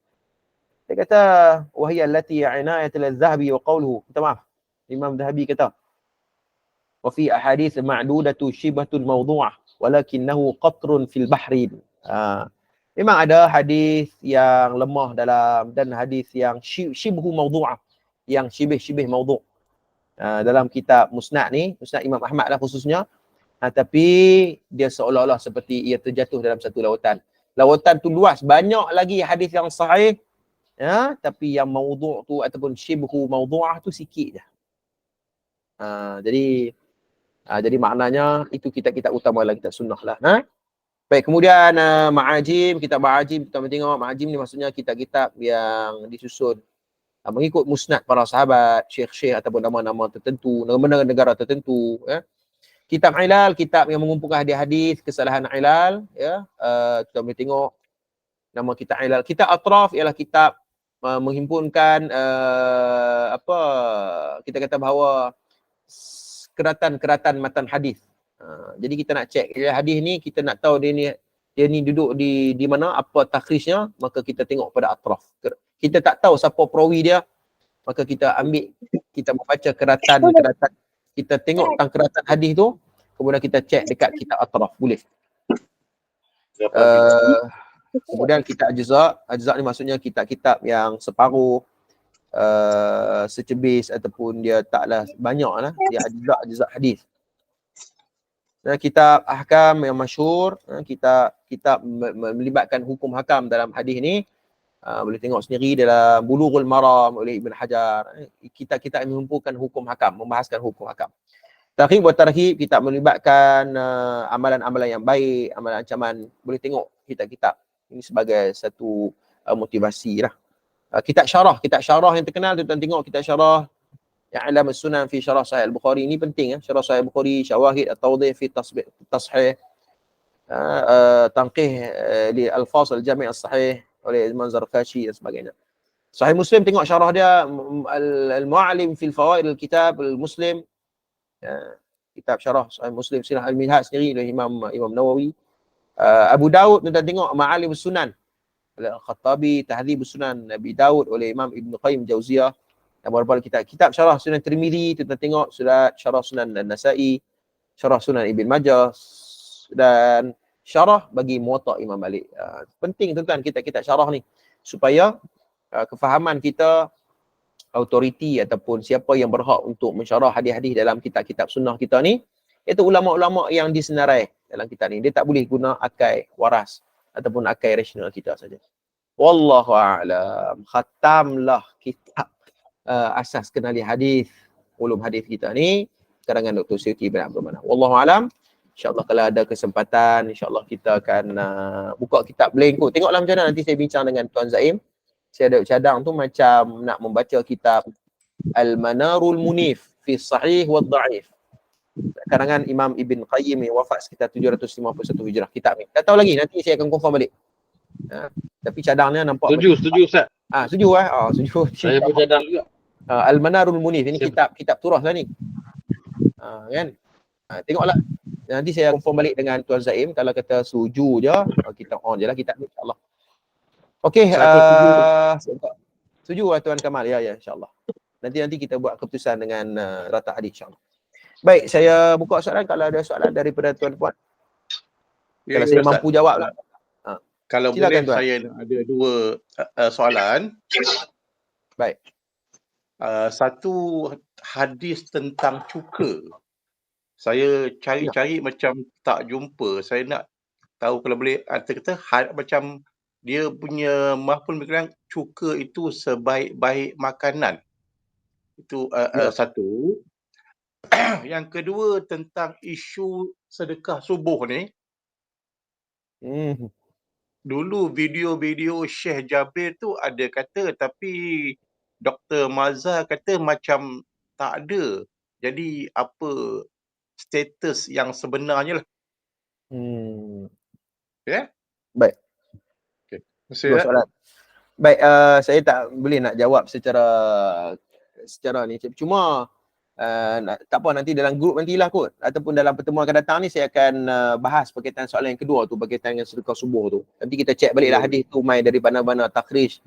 Dia kata wahiyya allati inayat al-Zahabi wa qawluhu. Minta maaf, Imam Zahabi kata wa fi ahadits ma'dudatu shibatun mawdu'ah walakinnahu qatrun fil bahri. Memang ada hadis yang lemah dalam dan hadis yang shibhu mawdu'ah, yang shibih mawdu'. Dalam kitab musnad ni, musnad Imam Ahmad lah khususnya. Tapi dia seolah-olah seperti ia terjatuh dalam satu lautan. Lautan tu luas, banyak lagi hadis yang sahih, ya, tapi yang mawdu' tu ataupun shibhu mawdu'ah tu sikit je. Jadi maknanya itu kitab-kitab utama lah, kitab sunnah lah. Baik, kemudian ma'ajim, kitab ma'ajim, kita tengok ma'ajim ni maksudnya kitab-kitab yang disusun mengikut musnad para sahabat, syekh-syekh ataupun nama-nama tertentu, nama negara tertentu, ya. Kitab ilal, kitab yang mengumpulkan hadis-hadis kesalahan ilal, ya. Kita boleh tengok nama kitab ilal. Kitab atraf ialah kitab menghimpunkan kita kata bahawa keratan matan hadis. Jadi kita nak cek hadis ni, kita nak tahu dia ni duduk di mana, apa takhrijnya, maka kita tengok pada atraf. Kita tak tahu siapa perawi dia, maka kita ambil, kita membaca keratan, kita tengok tentang keratan hadis tu, kemudian kita cek dekat kitab atraf, boleh. Kemudian kitab ajza' ni maksudnya kitab-kitab yang separuh, secebis ataupun dia taklah banyak lah, dia ajza' hadis. Kitab ahkam yang masyhur, kitab melibatkan hukum hakam dalam hadis ni, boleh tengok sendiri dalam Bulughul Maram oleh Ibn Hajar. Kitab-kitab yang mengumpulkan hukum hakam, membahaskan hukum hakam. Tarhib wa tarhib, kitab melibatkan amalan-amalan yang baik, amalan ancaman. Boleh tengok kitab-kitab ini sebagai satu motivasi lah. Kitab syarah yang terkenal, tuan tengok kitab syarah I'lam as-Sunan fi Syarah Sahih Al-Bukhari. Ini penting, Syarah Sahih Al-Bukhari, Syawahid at-Tawdih fi Tashih, Tanqih li Al-Fas Al-Jami' As-Sahih oleh Imam Zarkashi dan sebagainya. Sahih Muslim, tengok syarah dia, Al-Mu'alim fil Fawaid Al-Kitab Al-Muslim, kitab syarah Sahih Muslim, Sirah Al-Minhaj sendiri oleh Imam Nawawi. Abu Daud, tuan tengok Ma'alim Sunan, oleh Al-Khattabi, Tahdzibus Sunan Nabi Daud oleh Imam Ibn Qayyim Jauziyah, dan beberapa kitab syarah Sunan Tirmizi, kita tengok syarah Sunan An-Nasa'i, syarah Sunan Ibn Majah, dan syarah bagi Muwatta Imam Malik. Penting tuan-tuan kita syarah ni supaya kefahaman kita, autoriti ataupun siapa yang berhak untuk mensyarah hadis-hadis dalam kitab-kitab sunnah kita ni, iaitu ulama-ulama yang disenarai dalam kitab ni. Dia tak boleh guna akal waras ataupun akal rasional kita saja. Wallahu a'lam. Khatamlah kitab asas kenali hadis, ulum hadis kita ni, karangan Dr. Suyuti bin Abdul Manaf. Wallahu a'lam. InsyaAllah kalau ada kesempatan, insyaAllah kita akan buka kitab lain kot. Tengoklah macam mana nanti saya bincang dengan Tuan Zaim. Saya ada cadang tu macam nak membaca kitab Al-Manarul Munif fi Sahih wa Dha'if, karangan Imam Ibn Qayyim yang wafat sekitar 751 Hijrah. Kitab ni tak tahu lagi, nanti saya akan confirm balik. Tapi cadangnya nampak Setuju Ustaz. Setuju setuju. Saya pun cadang juga. Al-Manarul Munif ini kitab turas lah ni. Kan? Tengoklah. Nanti saya confirm balik dengan Tuan Zaim. Kalau kata setuju je, kita on je lah kitab ni, insyaAllah. Okey, setuju lah Tuan Kamal. Ya, insyaAllah. Nanti kita buat keputusan dengan rata hadis, insyaAllah. Baik, saya buka soalan kalau ada soalan daripada tuan-puan. Ya, kalau saya Ustaz, mampu jawab lah. Kalau silakan, boleh, Tuan. saya ada dua soalan. Baik. Satu hadis tentang cuka. Saya cari-cari macam tak jumpa. Saya nak tahu kalau boleh kata macam dia punya mahful berkata cuka itu sebaik-baik makanan. Itu satu. Yang kedua tentang isu sedekah subuh ni. Dulu video-video Syekh Jabir tu ada kata, tapi Dr. Mazhar kata macam tak ada. Jadi apa status yang sebenarnya lah. Ya? Baik. Okay. Dua soalan. Baik, saya tak boleh nak jawab secara ni. Cuma tak apa, nanti dalam grup nantilah kot, ataupun dalam pertemuan akan datang ni saya akan bahas berkaitan soalan yang kedua tu, berkaitan dengan sedekah subuh tu. Nanti kita cek baliklah hadis tu mai dari mana-mana takrij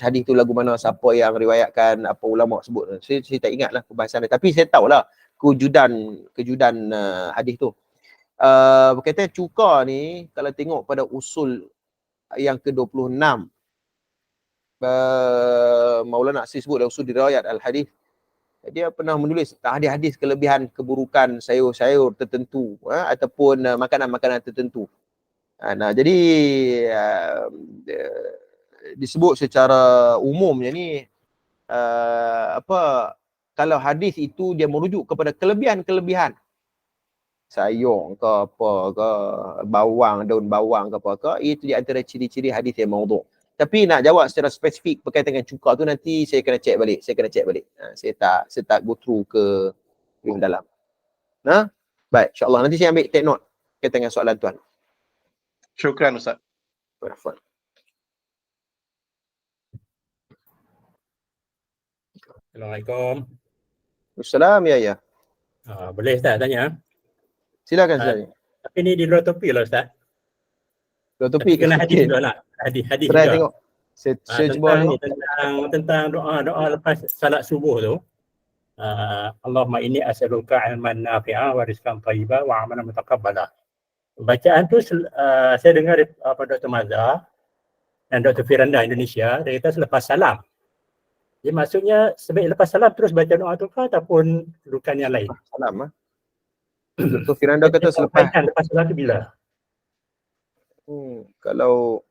hadis tu lagu mana, siapa yang riwayatkan, apa ulama sebut. Saya tak ingatlah perbahasan dia, tapi saya tahulah kejudan hadis tu. Berkaitan cuka ni, kalau tengok pada usul yang ke-26, Maulana Asyid sebut dalam usul diriwayat al-hadis, dia pernah menulis hadis-hadis kelebihan keburukan sayur-sayur tertentu, ataupun makanan-makanan tertentu. Jadi disebut secara umumnya ni kalau hadis itu dia merujuk kepada kelebihan-kelebihan sayur ke apa ke, bawang, daun bawang ke apa ke, itu di antara ciri-ciri hadis yang maudhu'. Tapi nak jawab secara spesifik berkaitan dengan cuka tu, nanti saya kena cek balik. Saya tak go through ke dalam. Baik, insyaAllah nanti saya ambil take note berkaitan dengan soalan tuan. Syukran Ustaz. Assalamualaikum. Assalamualaikum, ya. Boleh Ustaz tanya? Silakan Ustaz. Tapi ni di luar topik lah Ustaz. Luar topik kena hadis juga lah. Hadis juga. Tengok. Saya cuba tentang doa lepas salat subuh tu. Allahumma inni as'aluka ilman nafi'a wa rizqan thayyiban wa amalan mutaqabbala. Bacaan tu saya dengar daripada Dr. Mazhar dan Dr. Firanda Indonesia, dia kata selepas salam. Jadi maksudnya sebaik lepas salam terus baca doa tu ke ataupun kedudukan yang lain? Salam. Dr. Firanda kata lepas salam tu bila? Kalau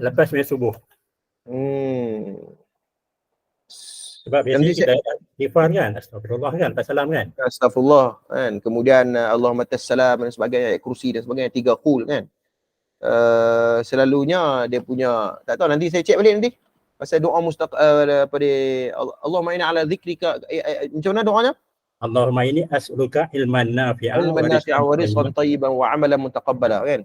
lepas sembahyang subuh. Sebab biasanya kita istighfar kan, astagfirullah kan, lepas salam kan. Astagfirullah kan. Kemudian Allahumma tassalam dan sebagainya, ayat kursi dan sebagainya, 3 qul kan. Selalunya dia punya, tak tahu, nanti saya cek balik nanti. Pasal doa pada Allahumma inna ala zikrika, macam mana doanya? Allahumma inni as'aluka ilman nafi'a wa rizqan thayyiban wa amalan mutaqabbala kan.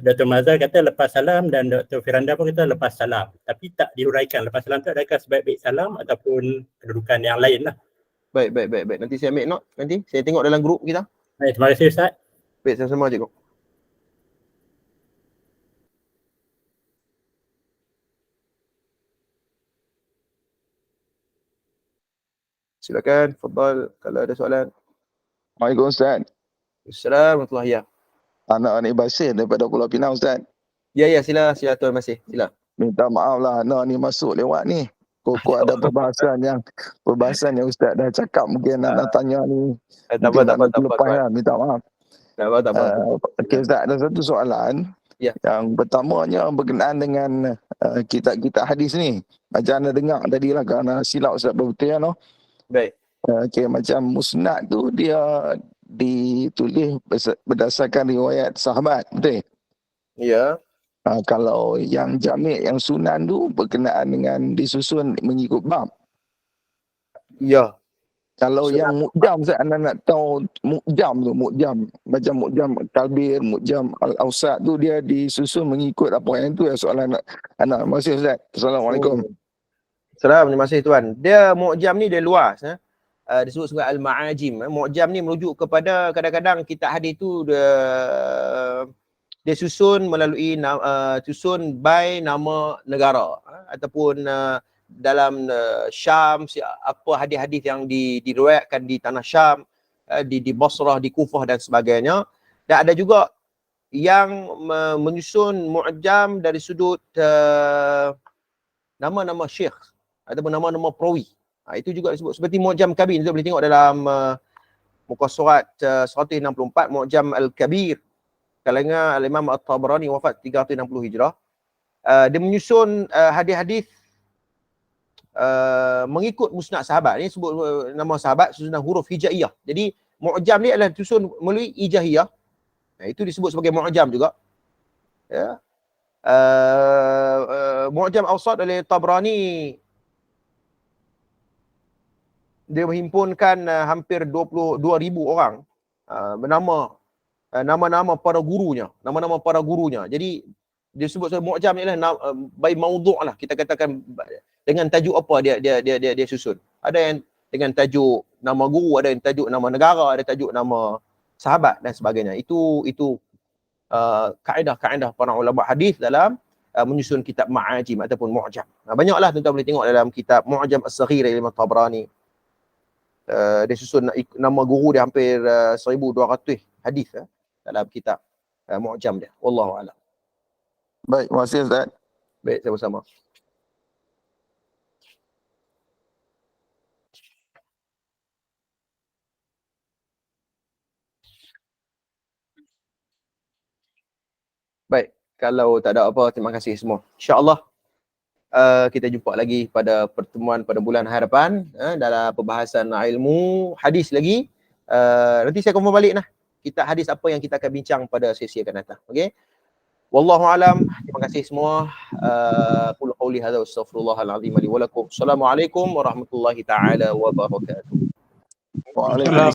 Dr. Mazhar kata lepas salam dan Dr. Firanda pun kata lepas salam. Tapi tak dihuraikan lepas salam tu adakah sebaik-baik salam ataupun kedudukan yang lain lah. Baik. Nanti saya ambil note, nanti saya tengok dalam grup kita. Baik, terima kasih Ustaz. Baik, sama-sama cikgu. Silakan, tafadhal kalau ada soalan. Waalaikumsalam Ustaz. Assalamualaikum warahmatullahi wabarakatuh. Anak ni Basir daripada Pulau Pinang Ustaz. Ya, sila Tuan Masih. Sila. Minta maaf lah anak ni masuk lewat ni. Kok ada perbahasan yang Ustaz dah cakap mungkin nak tanya ni. Tak apa, Lepas lah, minta maaf. Tak apa. Okey Ustaz, ada satu soalan. Ya. Yang pertamanya berkenaan dengan kitab-kitab hadis ni. Macam anda dengar tadi lah kerana silap Ustaz betul no. Baik. Okey, macam musnad tu dia ditulis berdasarkan riwayat sahabat, betul? Ya. Kalau yang jami' yang sunan tu berkenaan dengan disusun mengikut bab. Ya. Kalau Sunan. yang mu'jam saya nak tahu mu'jam macam mu'jam Kabir, mu'jam Al-Awsat tu dia disusun mengikut apa yang tu ya soalan anak masih Ustaz. Assalamualaikum. Assalamualaikum, terima kasih tuan. Dia mu'jam ni dia luas disebut sebagai al-ma'ajim. Mu'jam ni merujuk kepada kadang-kadang kitab hadis tu dia susun melalui susun by nama negara ataupun dalam Syam, apa hadis-hadis yang diriwayatkan di tanah Syam, di Basrah, di Kufah dan sebagainya. Dan ada juga yang menyusun mu'jam dari sudut nama-nama syekh ataupun nama-nama perawi. Itu juga disebut seperti mu'jam kabir. Kita boleh tengok dalam muka surat 164 mu'jam al-kabir kalangan al-Imam At-Tabarani wafat 360 Hijrah. Dia menyusun hadis-hadis mengikut musnad sahabat. Ini sebut nama sahabat susunan huruf hijaiyah. Jadi mu'jam ni adalah disusun melalui hijaiyah. Itu disebut sebagai mu'jam juga. Ya. Mu'jam Awsat oleh Tabrani dia menghimpunkan hampir 22,000 orang bernama nama-nama para gurunya, Jadi dia sebut sebagai mu'jam ni adalah by maudhu' lah, kita katakan dengan tajuk apa dia susun. Ada yang dengan tajuk nama guru, ada yang tajuk nama negara, ada tajuk nama sahabat dan sebagainya. Itu kaedah-kaedah para ulama hadis dalam menyusun kitab ma'ajim ataupun mu'jam. Banyaklah tuan-tuan boleh tengok dalam kitab Mu'jam As-Saghir Imam Tabrani. Dia susun nama guru dia hampir 1,200 hadis dalam kitab mu'jam dia. Wallahu a'lam. Baik, terima kasih Ustaz. Baik, sama-sama. Baik, kalau tak ada apa, terima kasih semua. InsyaAllah kita jumpa lagi pada pertemuan pada bulan hadapan dalam pembahasan ilmu hadis lagi. Nanti saya confirm balik kitab hadis apa yang kita akan bincang pada sesi akan datang. Okey. Wallahu alam. Terima kasih semua. Qul qouli hadza wastaghfirullahal azim li wa lakum. Assalamualaikum warahmatullahi taala wabarakatuh. Waalaikumsalam.